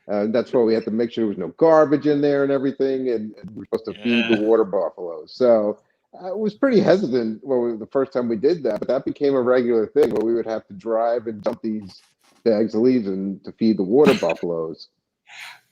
Speaker 5: That's why we had to make sure there was no garbage in there and everything, and we're supposed to feed the water buffaloes. So I was pretty hesitant the first time we did that, but that became a regular thing where we would have to drive and dump these bags of leaves in to feed the water buffaloes.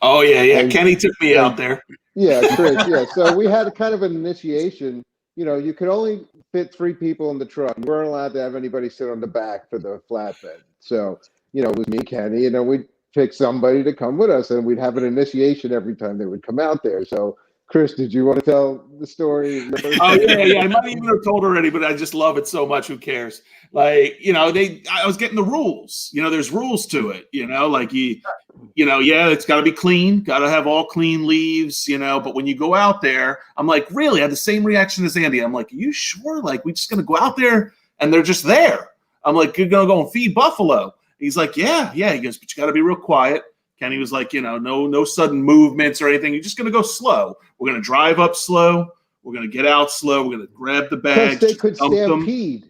Speaker 4: Oh, yeah. And Kenny took me out there.
Speaker 5: Yeah, Chris, yeah. So we had a kind of an initiation. You could only fit 3 people in the truck. We weren't allowed to have anybody sit on the back for the flatbed. So, it was me, Kenny, we'd pick somebody to come with us, and we'd have an initiation every time they would come out there. So, Chris, did you want to tell the story?
Speaker 4: Oh, yeah. I might even have told already, but I just love it so much. Who cares? Like, I was getting the rules. There's rules to it. It's got to be clean, got to have all clean leaves. But when you go out there, I'm like, really? I had the same reaction as Andy. I'm like, are you sure? Like, we just gonna go out there and they're just there? I'm like, you're gonna go and feed buffalo? He's like, yeah. He goes, but you got to be real quiet. Kenny was like, no sudden movements or anything. You're just going to go slow. We're going to drive up slow. We're going to get out slow. We're going to grab the bags.
Speaker 5: They could stampede.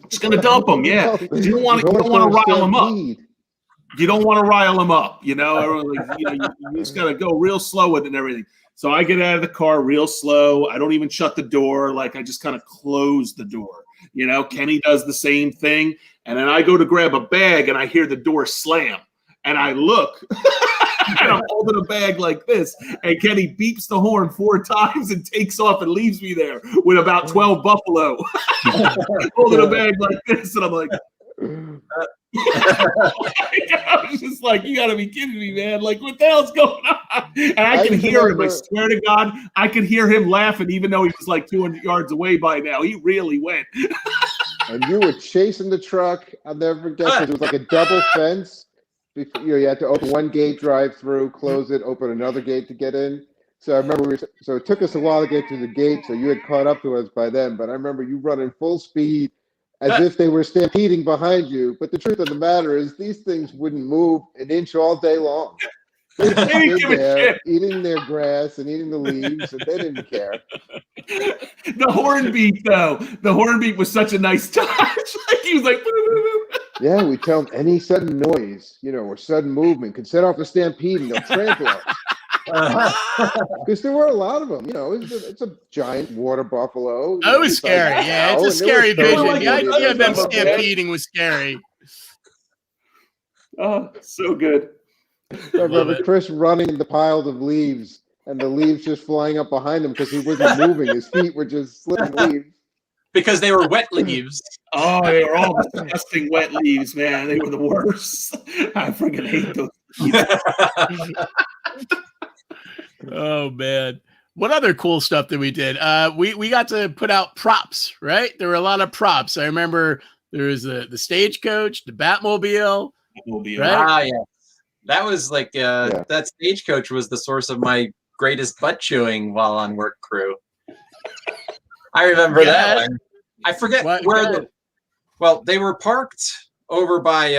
Speaker 4: Just going to dump them, yeah. You don't want to rile them up. You don't want to rile them up, you just got to go real slow with it and everything. So I get out of the car real slow. I don't even shut the door. Like, I just kind of close the door. Kenny does the same thing. And then I go to grab a bag and I hear the door slam. And I look, and I'm holding a bag like this. And Kenny beeps the horn 4 times and takes off and leaves me there with about 12 buffalo. Holding a bag like this. And I'm like, I was just like, you got to be kidding me, man. Like, what the hell's going on? And I can hear him. I swear to God, I could hear him laughing, even though he was like 200 yards away by now. He really went.
Speaker 5: And you were chasing the truck. I'll never forget, because it was like a double fence. You had to open one gate, drive through, close it, open another gate to get in. So I remember, so it took us a while to get to the gate. So you had caught up to us by then. But I remember you running full speed as if they were stampeding behind you. But the truth of the matter is, these things wouldn't move an inch all day long. They didn't give a shit. Eating their grass and eating the leaves, and they didn't care.
Speaker 4: The horn beat, though. The horn beat was such a nice touch. Like, he was like,
Speaker 5: yeah, we tell them any sudden noise, or sudden movement could set off a stampede, and they'll trample us. Because there were a lot of them. It's a giant water buffalo.
Speaker 2: It was scary. Yeah, it's a scary vision. The idea of them stampeding was scary.
Speaker 4: Oh, so good.
Speaker 5: I remember Chris running in the piles of leaves, and the leaves just flying up behind him because he wasn't moving. His feet were just slipping leaves.
Speaker 3: Because they were wet leaves.
Speaker 4: Oh, they were all disgusting wet leaves, man. They were the worst. I freaking hate those.
Speaker 2: Oh, man. What other cool stuff that we did? We got to put out props, right? There were a lot of props. I remember there was the stagecoach, the Batmobile.
Speaker 4: Right?
Speaker 3: Ah, yeah. That was like, that stagecoach was the source of my greatest butt chewing while on work crew. I remember that one. I forget where they were parked over by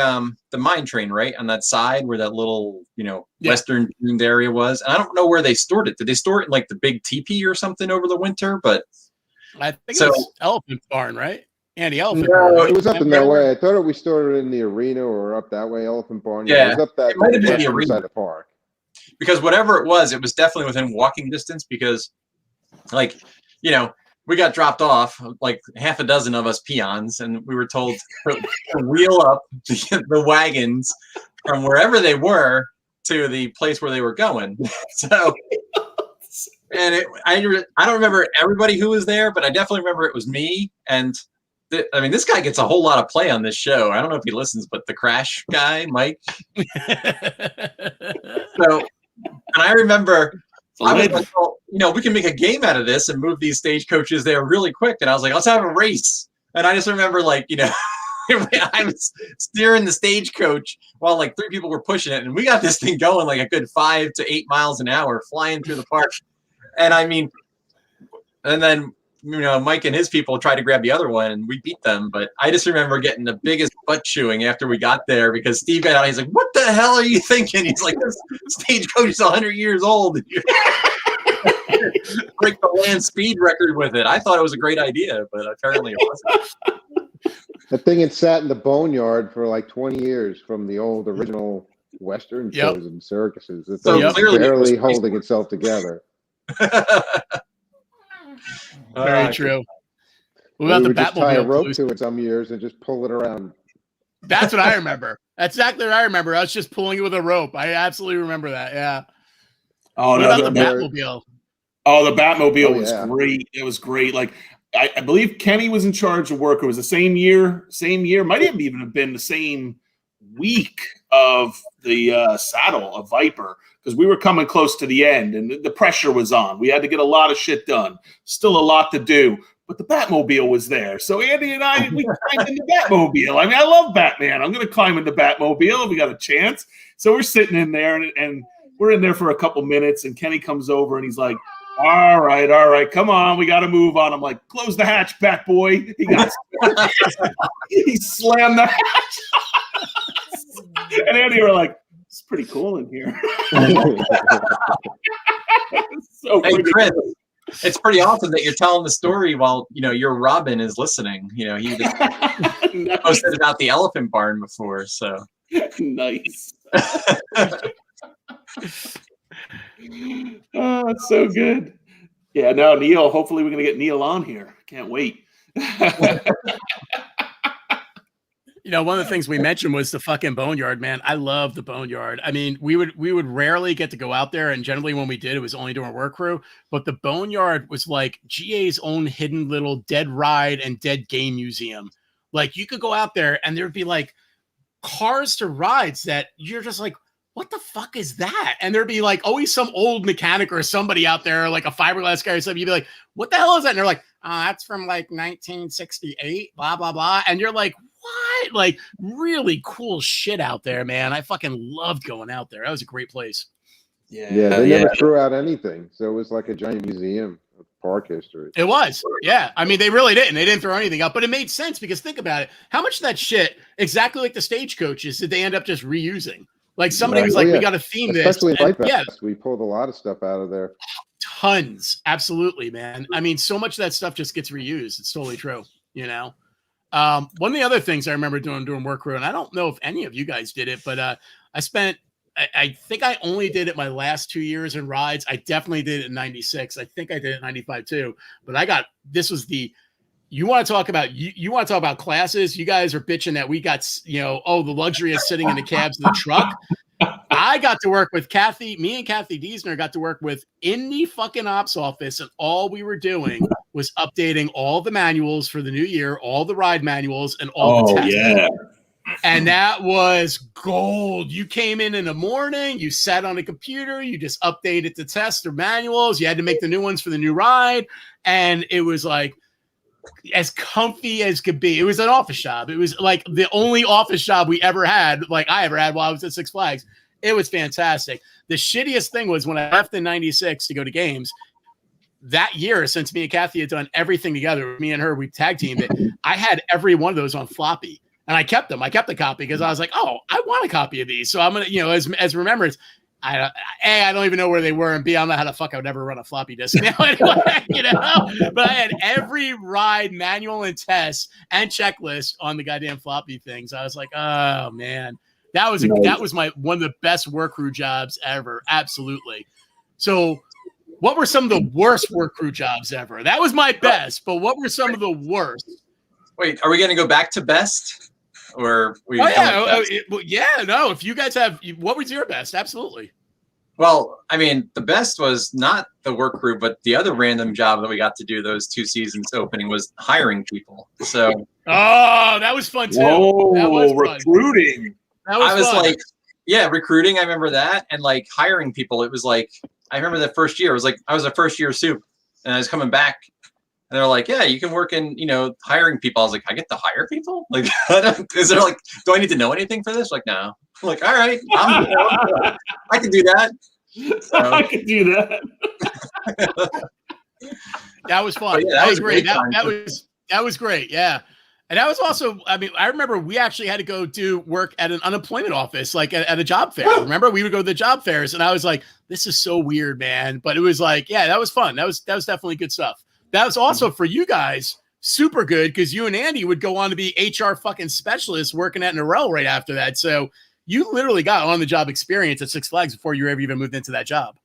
Speaker 3: the mine train, right? On that side where that little, western themed area was. And I don't know where they stored it. Did they store it in like the big teepee or something over the winter? But
Speaker 2: I think it was Elephant Barn, right? Andy, Elephant
Speaker 5: Barn.
Speaker 2: Right?
Speaker 5: It was up in that way. I thought we stored it in the arena or up that way, Elephant Barn.
Speaker 3: Yeah,
Speaker 5: it was up that
Speaker 3: it might have been the arena
Speaker 5: side of the park.
Speaker 3: Because whatever it was definitely within walking distance, because like, we got dropped off, like half a dozen of us peons, and we were told to wheel up the wagons from wherever they were to the place where they were going. So, and I don't remember everybody who was there, but I definitely remember it was me. And this guy gets a whole lot of play on this show. I don't know if he listens, but the Crash guy, Mike. So, and I remember I was like, well, we can make a game out of this and move these stagecoaches there really quick. And I was like, let's have a race. And I just remember, I was steering the stagecoach while like 3 people were pushing it. And we got this thing going like a good 5 to 8 miles an hour flying through the park. And and then, Mike and his people tried to grab the other one and we beat them. But I just remember getting the biggest butt chewing after we got there because Steve got out. He's like, what the hell are you thinking? He's like, this stagecoach is 100 years old. Break the land speed record with it. I thought it was a great idea, but apparently it wasn't.
Speaker 5: That thing had sat in the boneyard for like 20 years from the old original Western shows and circuses. It's
Speaker 3: clearly
Speaker 5: barely holding itself together.
Speaker 2: Very true. What about
Speaker 5: We
Speaker 2: the
Speaker 5: would just tie a
Speaker 2: Batmobile?
Speaker 5: rope to it some years and just pull it around.
Speaker 2: That's what I remember. That's exactly what I remember. I was just pulling it with a rope. I absolutely remember that. Yeah.
Speaker 4: Oh,
Speaker 2: what about the Batmobile?
Speaker 4: Oh, the Batmobile was great. It was great. Like I believe Kenny was in charge of work. It was the same year. Might even have been the same week of the saddle of Viper because we were coming close to the end and the pressure was on. We had to get a lot of shit done. Still a lot to do. But the Batmobile was there. So Andy and I, we climbed in the Batmobile. I mean, I love Batman. I'm going to climb in the Batmobile if we got a chance. So we're sitting in there and we're in there for a couple minutes and Kenny comes over and he's like, all right, come on, we got to move on. I'm like, close the hatch, Bat Boy. He slammed the hatch. And Andy were like, it's pretty cool in here.
Speaker 3: Hey, Chris, it's pretty awesome that you're telling the story while, your Robin is listening. He just posted about the elephant barn before, so.
Speaker 4: Nice. Oh, it's so good. Yeah, no, Neil. Hopefully, we're gonna get Neil on here. Can't wait.
Speaker 2: One of the things we mentioned was the fucking boneyard, man. I love the boneyard. I mean, we would rarely get to go out there, and generally when we did, it was only during work crew. But the boneyard was like GA's own hidden little dead ride and dead game museum. Like you could go out there, and there'd be like cars to rides that you're just like, what the fuck is that? And there'd be like always some old mechanic or somebody out there, like a fiberglass guy or something. You'd be like, what the hell is that? And they're like, oh, that's from like 1968, blah, blah, blah. And you're like, what? Like really cool shit out there, man. I fucking loved going out there. That was a great place.
Speaker 5: Yeah, they never threw out anything. So it was like a giant museum of park history.
Speaker 2: It was. Yeah. I mean, they really didn't. They didn't throw anything out, but it made sense because think about it. How much of that shit, exactly like the stagecoaches, did they end up just reusing? Like somebody was like, we got to theme this.
Speaker 5: Especially Light Fest. We pulled a lot of stuff out of there.
Speaker 2: Tons. Absolutely, man. I mean, so much of that stuff just gets reused. It's totally true. One of the other things I remember doing during work crew, and I don't know if any of you guys did it, but I think I only did it my last 2 years in rides. I definitely did it in 96. I think I did it in 95 too. But you want to talk about you want to talk about classes? You guys are bitching that we got, the luxury of sitting in the cabs of the truck. I got to work with Kathy. Me and Kathy Diesner got to work with in the fucking ops office, and all we were doing was updating all the manuals for the new year, all the ride manuals, and all the tests.
Speaker 4: Yeah.
Speaker 2: And that was gold. You came in the morning, you sat on a computer, you just updated the tests or manuals. You had to make the new ones for the new ride, and it was like as comfy as could be. It was an office job. It was like the only office job we ever had, like I ever had while I was at Six Flags. It was fantastic. The shittiest thing was when I left in 96 to go to games that year, since me and Kathy had done everything together, me and her, we tag teamed it. I had every one of those on floppy and I kept them. I kept the copy because I was like, oh, I want a copy of these. So I'm going to, as remembrance, I don't even know where they were, and B, I don't know how the fuck I would ever run a floppy disk now anyway, but I had every ride manual and test and checklist on the goddamn floppy things. I was like, oh man, that was my one of the best work crew jobs ever. Absolutely. So What were some of the worst work crew jobs ever? That was my best, but what were some of the worst?
Speaker 3: Wait, are we going to go back to best? Or we?
Speaker 2: Oh yeah, no. If you guys have, what was your best? Absolutely.
Speaker 3: Well, I mean, the best was not the work crew, but the other random job that we got to do those 2 seasons opening was hiring people. So,
Speaker 2: that was fun too.
Speaker 4: Oh,
Speaker 2: that was
Speaker 4: recruiting.
Speaker 2: That was
Speaker 3: I was
Speaker 2: fun.
Speaker 3: like, yeah, recruiting. I remember that, and like hiring people. It was like, I remember the first year. It was like I was a first year soup, and I was coming back, and they're like, yeah, you can work in, hiring people. I was like, I get to hire people? Like, is there like, do I need to know anything for this? Like, no. I'm like, all right, I can do that. So.
Speaker 4: I can do that.
Speaker 2: That was fun.
Speaker 3: Yeah, that was
Speaker 2: great.
Speaker 3: That
Speaker 2: was great. Yeah. And that was also, I mean, I remember we actually had to go do work at an unemployment office, like at a job fair. Remember, we would go to the job fairs, and I was like, this is so weird, man. But it was like, yeah, that was fun. That was definitely good stuff. That was also for you guys super good, because you and Andy would go on to be HR fucking specialists working at Norrell right after that. So you literally got on the job experience at Six Flags before you ever even moved into that job.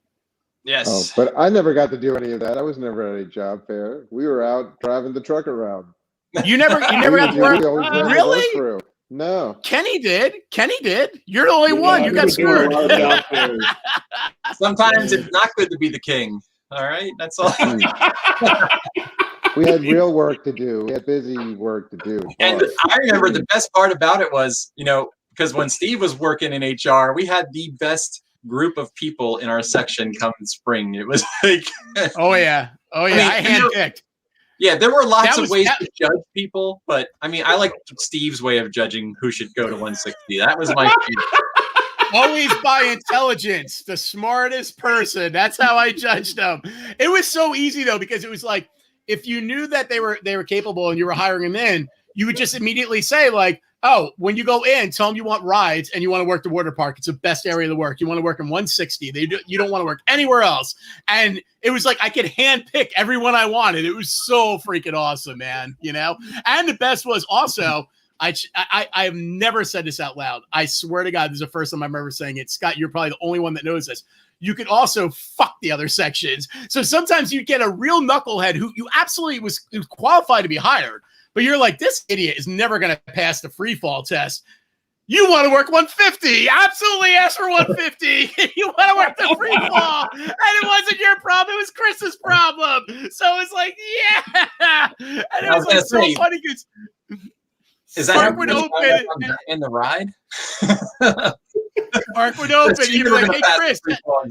Speaker 3: Yes.
Speaker 5: Oh, but I never got to do any of that. I was never at a job fair. We were out driving the truck around.
Speaker 2: You never got to work? Really?
Speaker 5: No.
Speaker 2: Kenny did. You're the only one. You got screwed.
Speaker 3: Sometimes it's not good to be the king. All right, that's all.
Speaker 5: We had real work to do. We had busy work to do.
Speaker 3: And I remember the best part about it was, because when Steve was working in HR, we had the best group of people in our section come in spring. It was like,
Speaker 2: oh yeah, I handpicked.
Speaker 3: Yeah, there were lots of ways to judge people, but I mean, I like Steve's way of judging who should go to 160. That was my favorite.
Speaker 2: Always by intelligence, the smartest person. That's how I judged them. It was so easy though, because it was like, if you knew that they were capable and you were hiring them in, you would just immediately say like, oh, when you go in, tell them you want rides and you want to work the water park. It's the best area to work. You want to work in 160. You don't want to work anywhere else. And it was like I could handpick everyone I wanted. It was so freaking awesome, man. And the best was also, I have never said this out loud. I swear to God, this is the first time I'm ever saying it. Scott, you're probably the only one that knows this. You could also fuck the other sections. So sometimes you get a real knucklehead who you absolutely was qualified to be hired, but you're like, this idiot is never going to pass the free fall test. You want to work 150. Absolutely ask for 150. You want to work the free fall. And it wasn't your problem. It was Chris's problem. So it's like, yeah. And it was like so funny because
Speaker 3: Mark
Speaker 2: would open
Speaker 3: in the ride.
Speaker 2: Mark would open. You'd be like, hey, Chris.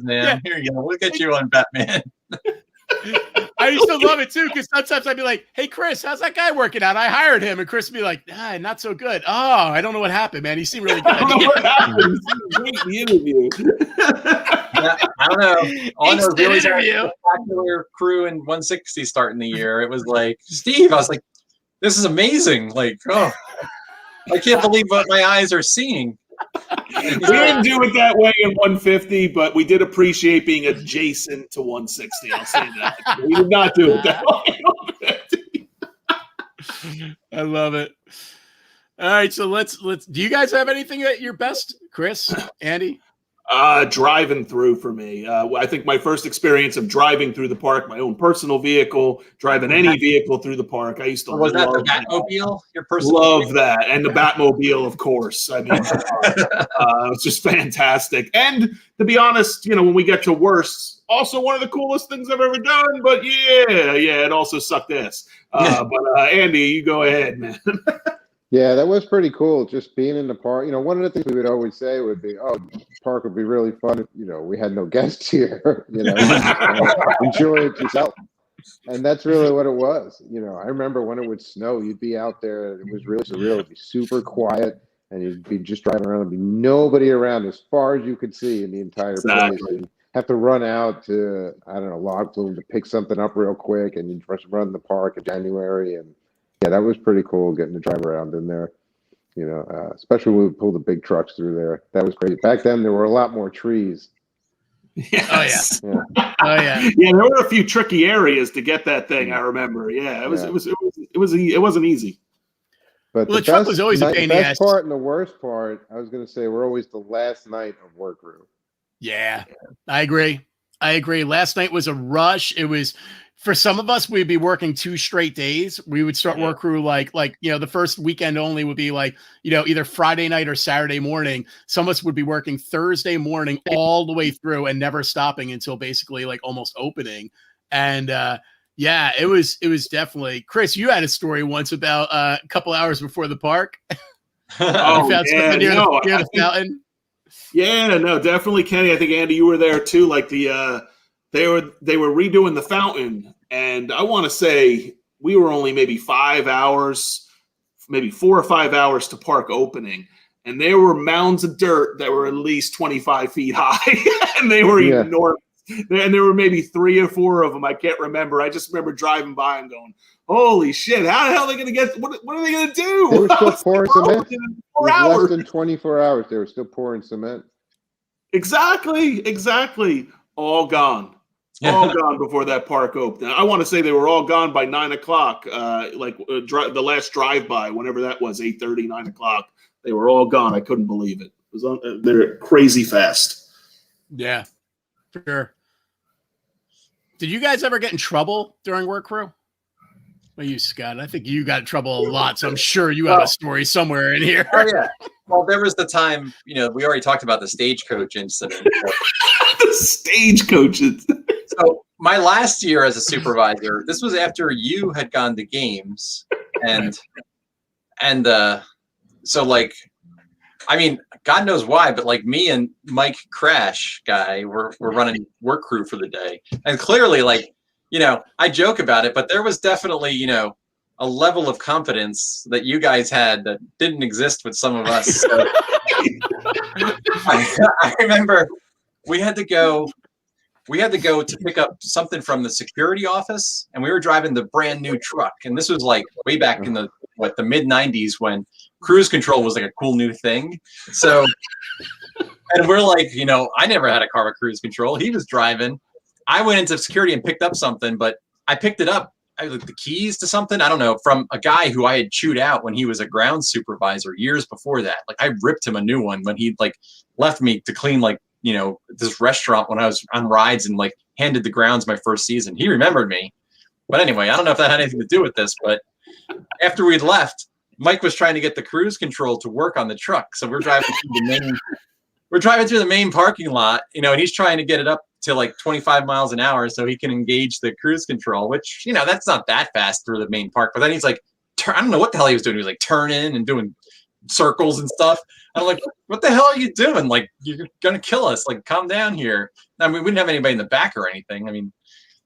Speaker 3: Man. Here you go. We'll get you on Batman.
Speaker 2: I used to love it too, because sometimes I'd be like, hey, Chris, how's that guy working out? I hired him. And Chris would be like, not so good. Oh, I don't know what happened, man. He seemed really good.
Speaker 4: I don't know what happened. Great the interview.
Speaker 3: I don't know. All I know is we always had a spectacular crew in 160 starting the year. It was like, Steve, I was like, this is amazing. Like, oh, I can't believe what my eyes are seeing.
Speaker 4: We didn't do it that way in 150, but we did appreciate being adjacent to 160. I'll say that. We did not do it that way in 150.
Speaker 2: I love it. All right, so let's. Do you guys have anything that you're best, Chris, Andy?
Speaker 4: Driving through for me. I think my first experience of driving through the park, my own personal vehicle, driving any vehicle through the park. I used to
Speaker 3: was that the Batmobile? Your personal
Speaker 4: love
Speaker 3: vehicle?
Speaker 4: that, and the Batmobile, of course. I mean, it was just fantastic. And to be honest, when we get to worst, also one of the coolest things I've ever done. But yeah, it also sucked ass. But Andy, you go ahead, man.
Speaker 5: Yeah, that was pretty cool. Just being in the park. One of the things we would always say would be, "Oh, the park would be really fun if we had no guests here. Enjoy it yourself." And that's really what it was. I remember when it would snow, you'd be out there. It was really surreal. It'd be super quiet, and you'd be just driving around. There'd be nobody around as far as you could see in the entire place. And you'd have to run out to log flume to pick something up real quick, and you'd just run the park in January and. Yeah, that was pretty cool getting to drive around in there, especially when we pulled the big trucks through there. That was crazy. Back then, there were a lot more trees.
Speaker 4: Yes.
Speaker 2: Oh, yeah. Oh, yeah.
Speaker 4: Yeah, there were a few tricky areas to get that thing, I remember. Yeah, it wasn't easy.
Speaker 5: But
Speaker 2: the truck was always a pain in the ass.
Speaker 5: The best part and the worst part, I was going to say, we're always the last night of work crew.
Speaker 2: Yeah, I agree. I agree. Last night was a rush. It was for some of us, we'd be working 2 straight days. We would start work crew like the first weekend only would be like, either Friday night or Saturday morning. Some of us would be working Thursday morning all the way through and never stopping until basically like almost opening. And yeah, it was definitely. Chris, you had a story once about a couple hours before the park.
Speaker 4: Oh,
Speaker 2: found something near the fountain.
Speaker 4: Yeah, no, definitely, Kenny. I think Andy, you were there too. Like they were redoing the fountain, and I want to say we were only maybe 5 hours, maybe 4 or 5 hours to park opening, and there were mounds of dirt that were at least 25 feet high, and they were enormous. And there were maybe 3 or 4 of them. I can't remember. I just remember driving by and going, "Holy shit! How the hell are they going to get? What are they going to do?"
Speaker 5: They were still pouring cement.
Speaker 4: In 4 hours.
Speaker 5: Less than 24 hours. They were still pouring cement.
Speaker 4: Exactly. All gone. All gone before that park opened. I want to say they were all gone by 9 o'clock. The last drive-by, whenever that was, 8:30, 9 o'clock. They were all gone. I couldn't believe it. They're crazy fast.
Speaker 2: Yeah, for sure. Did you guys ever get in trouble during work crew? Well, you, Scott, I think you got in trouble a lot, so I'm sure you have a story somewhere in here.
Speaker 3: Oh, yeah. Well, there was the time, we already talked about the stagecoach incident.
Speaker 4: The stagecoaches.
Speaker 3: So my last year as a supervisor, this was after you had gone to games. So like, I mean, God knows why, but like me and Mike Crash guy were running work crew for the day. And clearly, like, I joke about it, but there was definitely, a level of confidence that you guys had that didn't exist with some of us. So I remember we had to go to pick up something from the security office, and we were driving the brand new truck. And this was like way back in the mid 90s when cruise control was like a cool new thing. So, and we're like, I never had a car with cruise control. He was driving. I went into security and picked up something, but I picked it up, the keys to something, I don't know, from a guy who I had chewed out when he was a ground supervisor years before that. Like I ripped him a new one when he like left me to clean like, this restaurant when I was on rides and like handed the grounds my first season. He remembered me. But anyway, I don't know if that had anything to do with this, but after we'd left, Mike was trying to get the cruise control to work on the truck. So we're driving through the main parking lot, and he's trying to get it up to like 25 miles an hour so he can engage the cruise control, which, that's not that fast through the main park. But then he's like, I don't know what the hell he was doing. He was like turning and doing circles and stuff. I'm like, what the hell are you doing? Like, you're going to kill us. Like, calm down here. I mean, we didn't have anybody in the back or anything. I mean,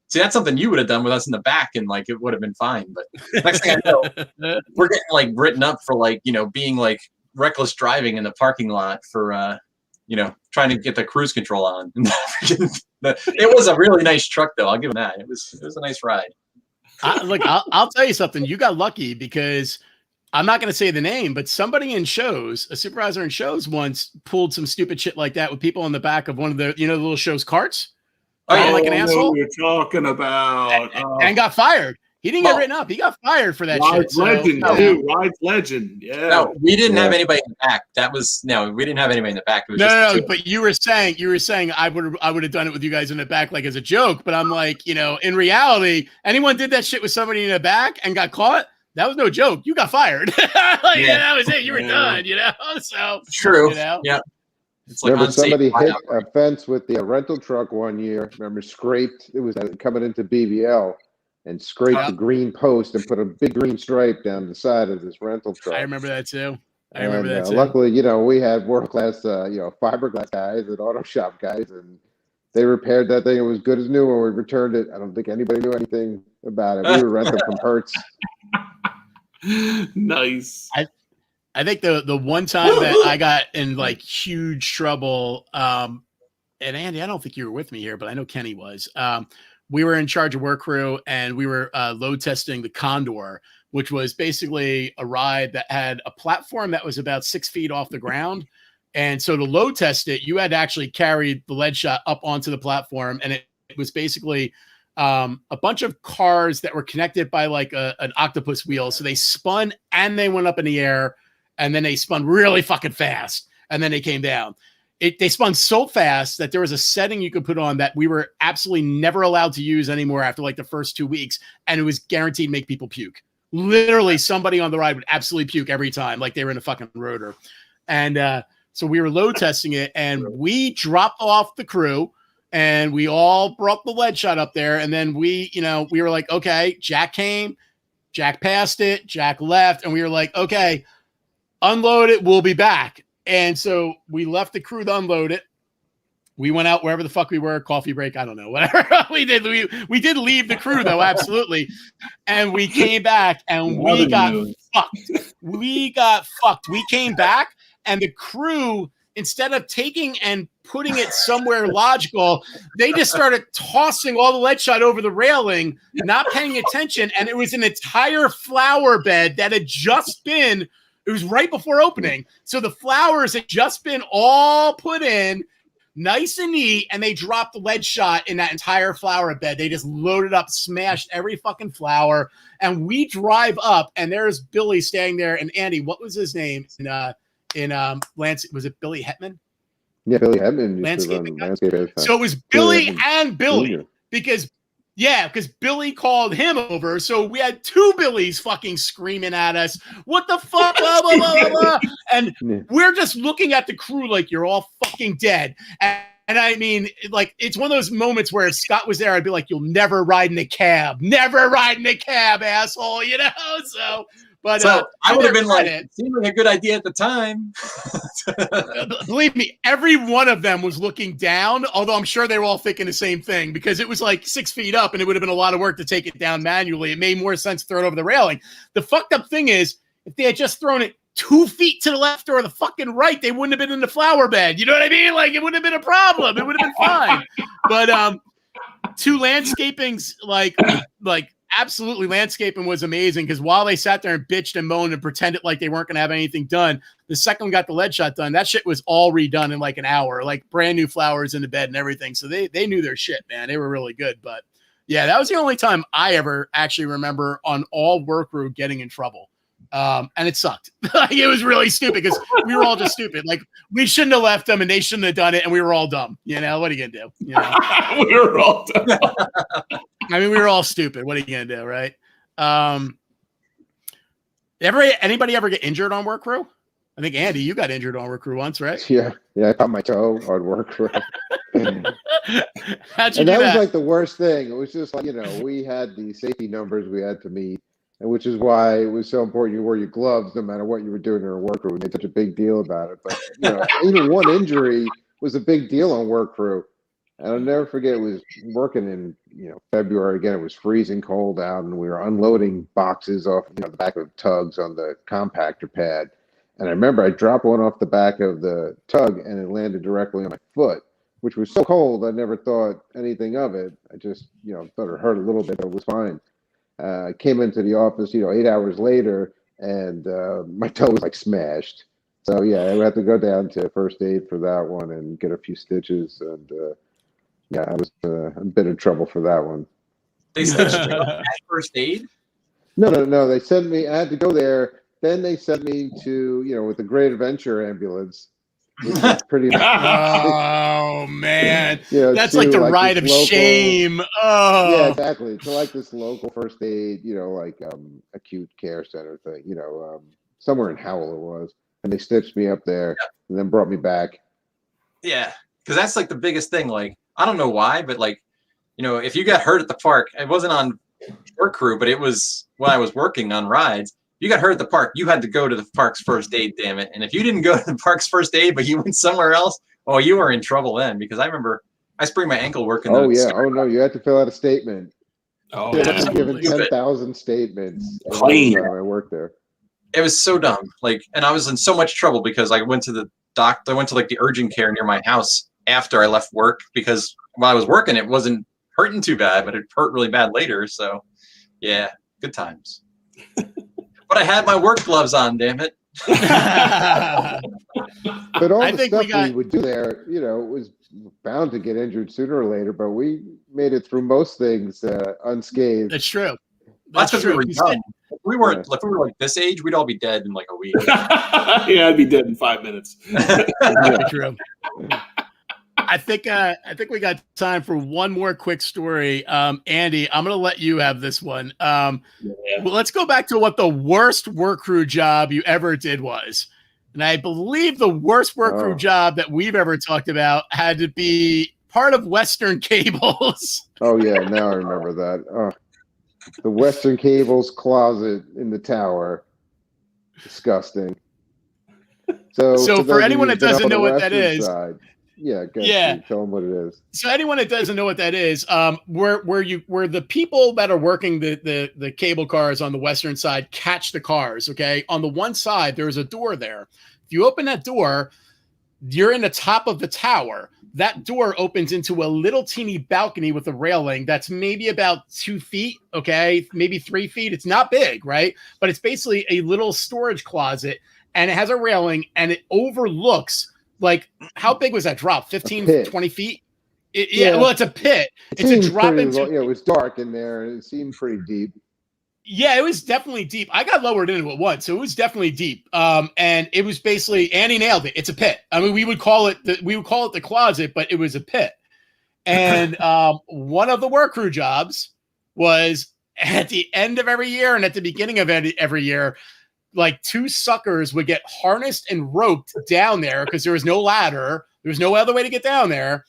Speaker 3: see, that's something you would have done with us in the back, and like it would have been fine. But next thing I know, we're getting like written up for like, being like reckless driving in the parking lot for, trying to get the cruise control on. It was a really nice truck, though. I'll give him that. It was a nice ride.
Speaker 2: I'll tell you something. You got lucky because I'm not going to say the name, but somebody in shows, a supervisor in shows once pulled some stupid shit like that with people in the back of one of the, the little shows carts.
Speaker 3: Oh, yeah.
Speaker 2: Like an asshole.
Speaker 4: What you're talking about.
Speaker 2: And got fired. He didn't get written up. He got fired for that shit.
Speaker 4: Legend, too. Ride's legend. Yeah.
Speaker 3: No, we didn't have anybody in the back. We didn't have anybody in the back. It was
Speaker 2: no. But you were saying I would have done it with you guys in the back, like as a joke. But I'm like, in reality, anyone did that shit with somebody in the back and got caught. That was no joke. You got fired. That was it. You were done. So
Speaker 3: true. Yeah. It's like
Speaker 5: remember somebody hit a fence with the rental truck one year. Remember, scraped. It was coming into BBL. And scraped the green post and put a big green stripe down the side of this rental truck.
Speaker 2: I remember that too.
Speaker 5: Luckily, we had world-class, fiberglass guys and auto shop guys, and they repaired that thing. It was good as new when we returned it. I don't think anybody knew anything about it. We were renting from Hertz.
Speaker 4: Nice.
Speaker 2: I think the one time that I got in like huge trouble, and Andy, I don't think you were with me here, but I know Kenny was. We were in charge of work crew, and we were load testing the Condor, which was basically a ride that had a platform that was about 6 feet off the ground. And so to load test it, you had to actually carry the lead shot up onto the platform. And it was basically a bunch of cars that were connected by like an octopus wheel. So they spun and they went up in the air, and then they spun really fucking fast. And then they came down. they spun so fast that there was a setting you could put on that we were absolutely never allowed to use anymore after like the first 2 weeks. And it was guaranteed to make people puke. Literally somebody on the ride would absolutely puke every time, like they were in a fucking rotor. And so we were load testing it, and we dropped off the crew, and we all brought the lead shot up there. And then we were like, okay, Jack came, Jack passed it, Jack left. And we were like, okay, unload it. We'll be back. And so we left the crew to unload it. We went out wherever the fuck we were, coffee break, I don't know, whatever we did. We did leave the crew though, absolutely. And we came back and we got fucked. We got fucked. We came back and the crew, instead of taking and putting it somewhere logical, they just started tossing all the lead shot over the railing, not paying attention. And it was an entire flower bed that had just been, it was right before opening. So the flowers had just been all put in, nice and neat, and they dropped the lead shot in that entire flower bed. They just loaded up, smashed every fucking flower, and we drive up, and there's Billy standing there, and Andy, what was his name in Lance? Was it Billy Hetman?
Speaker 5: Yeah, Billy Hetman.
Speaker 2: Landscaping. So it was Billy and Billy because Billy called him over. So we had two Billies fucking screaming at us. What the fuck? Blah, blah, blah, blah, blah. And we're just looking at the crew like you're all fucking dead. And I mean, like, it's one of those moments where if Scott was there, I'd be like, you'll never ride in a cab. Never ride in a cab, asshole, you know? But
Speaker 3: I would have been like, it seemed like a good idea at the time.
Speaker 2: Believe me, every one of them was looking down, although I'm sure they were all thinking the same thing because it was like 6 feet up and it would have been a lot of work to take it down manually. It made more sense to throw it over the railing. The fucked up thing is, if they had just thrown it 2 feet to the left or the fucking right, they wouldn't have been in the flower bed. You know what I mean? Like, it wouldn't have been a problem. It would have been fine. But two landscapings, like absolutely, landscaping was amazing because while they sat there and bitched and moaned and pretended like they weren't going to have anything done, the second we got the lead shot done, that shit was all redone in like an hour, like brand new flowers in the bed and everything. So they knew their shit, man. They were really good. But yeah, that was the only time I ever actually remember on all work crew getting in trouble. And it sucked. It was really stupid because we were all just stupid. Like, we shouldn't have left them and they shouldn't have done it. And we were all dumb. You know, what are you going to do? You know?
Speaker 4: We were all dumb.
Speaker 2: I mean, we were all stupid. What are you going to do? Right. Anybody ever get injured on work crew? I think Andy, you got injured on work crew once, right?
Speaker 5: Yeah. I caught my toe on work crew.
Speaker 2: How'd you
Speaker 5: and
Speaker 2: do
Speaker 5: that
Speaker 2: that?
Speaker 5: was like the worst thing. It was just like, we had the safety numbers we had to meet. And which is why it was so important you wore your gloves no matter what you were doing in a work crew. We made such a big deal about it. But even one injury was a big deal on work crew. And I'll never forget, it was working in February again. It was freezing cold out, and we were unloading boxes off the back of tugs on the compactor pad. And I remember I dropped one off the back of the tug, and it landed directly on my foot, which was so cold I never thought anything of it. I just thought it hurt a little bit, but it was fine. I came into the office, 8 hours later, and my toe was like smashed. So yeah, I had to go down to first aid for that one and get a few stitches. And I was a bit in trouble for that one.
Speaker 3: They stitched you up at first aid?
Speaker 5: No. They sent me. I had to go there. Then they sent me to with the Great Adventure ambulance. Pretty.
Speaker 2: Oh man, that's like the ride of shame. Oh,
Speaker 5: yeah, exactly. To like this local first aid, acute care center thing, somewhere in Howell it was, and they stitched me up there and then brought me back.
Speaker 3: Yeah, because that's like the biggest thing. Like, I don't know why, but if you got hurt at the park, it wasn't on work crew, but it was when I was working on rides. You got hurt at the park, you had to go to the park's first aid, damn it. And if you didn't go to the park's first aid, but you went somewhere else, you were in trouble then. Because I remember I sprained my ankle working.
Speaker 5: Oh, yeah. Oh, no. You had to fill out a statement.
Speaker 4: Oh,
Speaker 5: yeah. I given 10,000 statements.
Speaker 4: Clean.
Speaker 5: I worked there.
Speaker 3: It was so dumb. And I was in so much trouble because I went to the doctor. I went to the urgent care near my house after I left work because while I was working, it wasn't hurting too bad, but it hurt really bad later. So, yeah, good times. But I had my work gloves on, damn it.
Speaker 5: But all the stuff we would do there, was bound to get injured sooner or later, but we made it through most things unscathed.
Speaker 2: That's true.
Speaker 3: That's because we were young. If we were like this age, we'd all be dead in like a week.
Speaker 4: Yeah, I'd be dead in 5 minutes.
Speaker 2: True. I think we got time for one more quick story. Andy, I'm going to let you have this one. Well, let's go back to what the worst work crew job you ever did was. And I believe the worst work crew job that we've ever talked about had to be part of Western Cables.
Speaker 5: Oh, yeah. Now I remember that. The Western Cables closet in the tower. Disgusting.
Speaker 2: So for anyone that doesn't know what that is.
Speaker 5: Yeah, tell them what it is.
Speaker 2: So anyone that doesn't know what that is, where the people that are working the cable cars on the western side catch the cars. Okay, on the one side there's a door there. If you open that door, you're in the top of the tower. That door opens into a little teeny balcony with a railing that's maybe about 2 feet. Okay, maybe 3 feet. It's not big, right? But it's basically a little storage closet, and it has a railing, and it overlooks. Like, how big was that drop? 15, 20 feet? Yeah, well, it's a pit. It's a drop into...
Speaker 5: it was dark in there, and it seemed pretty deep.
Speaker 2: Yeah, it was definitely deep. I got lowered into it once, so it was definitely deep. And it was basically... Andy nailed it. It's a pit. I mean, we would call it the closet, but it was a pit. And one of the work crew jobs was at the end of every year and at the beginning of every year... like 2 suckers would get harnessed and roped down there because there was no ladder. There was no other way to get down there.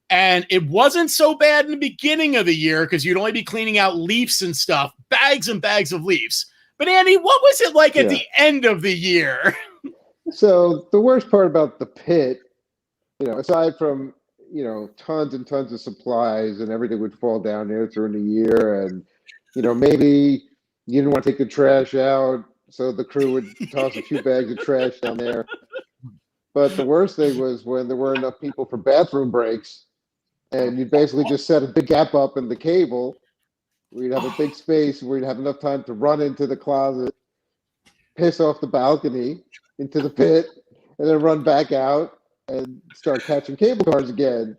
Speaker 2: And it wasn't so bad in the beginning of the year because you'd only be cleaning out leaves and stuff, bags and bags of leaves. But Andy, what was it like at the end of the year?
Speaker 5: So the worst part about the pit, aside from, tons and tons of supplies and everything would fall down there during the year. And, maybe you didn't want to take the trash out. So the crew would toss a few bags of trash down there. But the worst thing was when there weren't enough people for bathroom breaks, and you basically just set a big gap up in the cable where you'd have a big space where you'd have enough time to run into the closet, piss off the balcony into the pit, and then run back out and start catching cable cars again.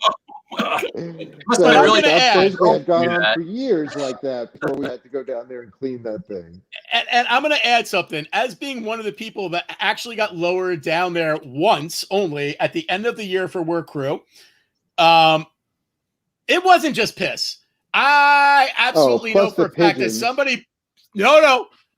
Speaker 5: So that basically had gone on for years like that before we had to go down there and clean that thing.
Speaker 2: And I'm going to add something. As being one of the people that actually got lowered down there once only at the end of the year for work crew, it wasn't just piss. I absolutely know for a fact that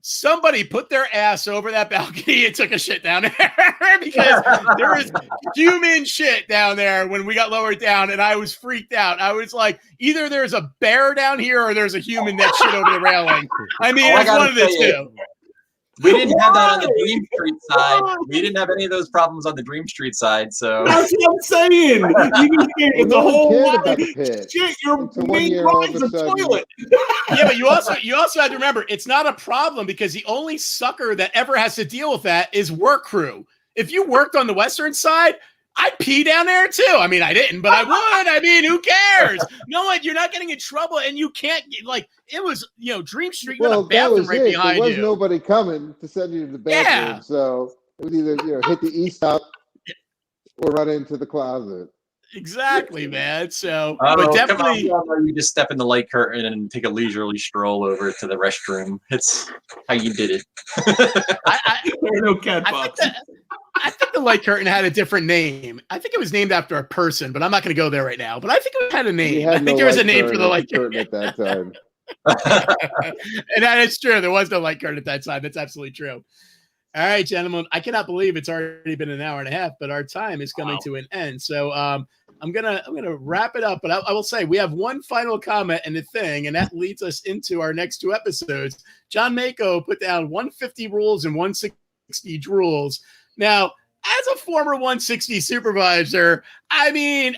Speaker 2: somebody put their ass over that balcony and took a shit down there because there was human shit down there when we got lowered down, and I was freaked out. I was like, either there's a bear down here or there's a human that shit over the railing. I mean, it's one of the two.
Speaker 3: We didn't have that on the Dream Street side. We didn't have any of those problems on the Dream Street side. So
Speaker 4: that's what I'm saying. It's a whole lot of shit. Your main line's a toilet.
Speaker 2: Yeah, but you also have to remember it's not a problem because the only sucker that ever has to deal with that is work crew. If you worked on the western side, I'd pee down there too. I mean, I didn't, but I would. I mean, who cares? No one, you're not getting in trouble, and you can't it was Dream Street with a bathroom right behind you.
Speaker 5: There was nobody coming to send you to the bathroom, so it was either hit the east stop or run into the closet.
Speaker 2: Exactly, man. So, but definitely,
Speaker 3: you just step in the light curtain and take a leisurely stroll over to the restroom. It's how you did it.
Speaker 4: There are no cat box.
Speaker 2: I think the light curtain had a different name. I think it was named after a person, but I'm not going to go there right now. But I think it had a name. I think there was a name for the light curtain
Speaker 5: at that time.
Speaker 2: And that is true. There was no light curtain at that time. That's absolutely true. All right, gentlemen. I cannot believe it's already been an hour and a half, but our time is coming to an end. So I'm gonna wrap it up. But I will say we have one final comment and a thing, and that leads us into our next 2 episodes. John Mako put down 150 rules and 160 drools. Now, as a former 160 supervisor, I mean,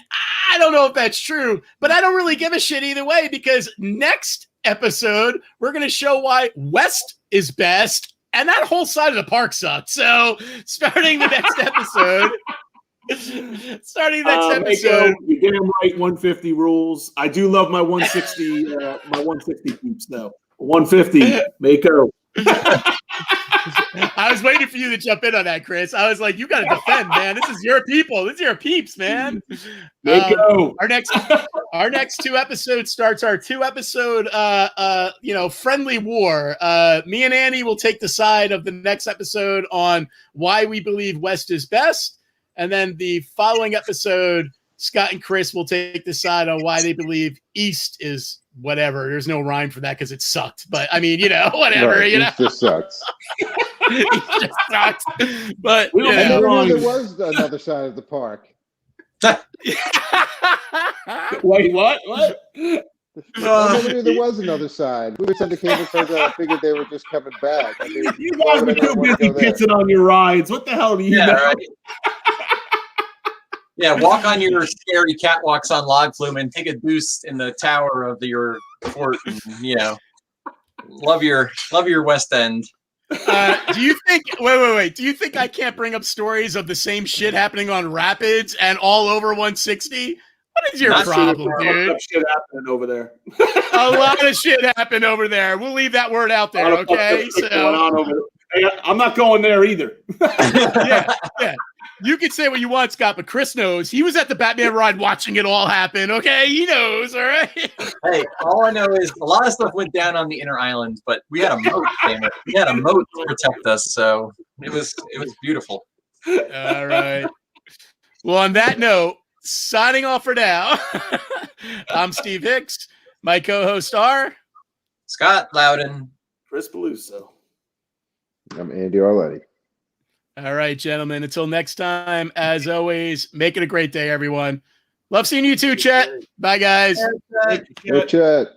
Speaker 2: I don't know if that's true, but I don't really give a shit either way because next episode, we're going to show why West is best and that whole side of the park sucks. So starting the next episode,
Speaker 4: you're damn right, 150 rules. I do love my 160, my 160 peeps though. 150, Mako.
Speaker 2: I was waiting for you to jump in on that, Chris. I was like, you got to defend, man. This is your people. This is your peeps, man. Our next 2 episodes starts our 2-episode, friendly war. Me and Annie will take the side of the next episode on why we believe West is best. And then the following episode, Scott and Chris will take the side on why they believe East is whatever. There's no rhyme for that because it sucked. But I mean, whatever.
Speaker 5: Right,
Speaker 2: East
Speaker 5: just sucks.
Speaker 2: East just sucks. But
Speaker 5: I never knew there was another side of the park.
Speaker 4: Wait, what? What?
Speaker 5: I never knew there was another side. We were sent to cable because I figured they were just coming back. I mean,
Speaker 4: You guys were too busy pissing on your rides. What the hell do you know?
Speaker 3: Right. Yeah, walk on your scary catwalks on log flume and take a deuce in the tower of your fort. And, love your West End.
Speaker 2: Do you think? Wait. Do you think I can't bring up stories of the same shit happening on Rapids and all over 160? What is your problem, dude?
Speaker 4: Shit happening over there.
Speaker 2: A lot of shit happened over there. We'll leave that word out there, okay?
Speaker 4: Hey, I'm not going there either.
Speaker 2: yeah. You can say what you want, Scott, but Chris knows. He was at the Batman ride watching it all happen, okay? He knows, all right?
Speaker 3: Hey, all I know is a lot of stuff went down on the inner island, but we had a moat, damn it. We had a moat to protect us, so it was beautiful.
Speaker 2: All right. Well, on that note, signing off for now. I'm Steve Hicks. My co-hosts are
Speaker 3: Scott Loudon,
Speaker 4: Chris Peluso.
Speaker 5: I'm Andy Auletti.
Speaker 2: All right, gentlemen. Until next time, as always, make it a great day, everyone. Love seeing you too, Chet. Bye, guys.
Speaker 5: Go, Chet.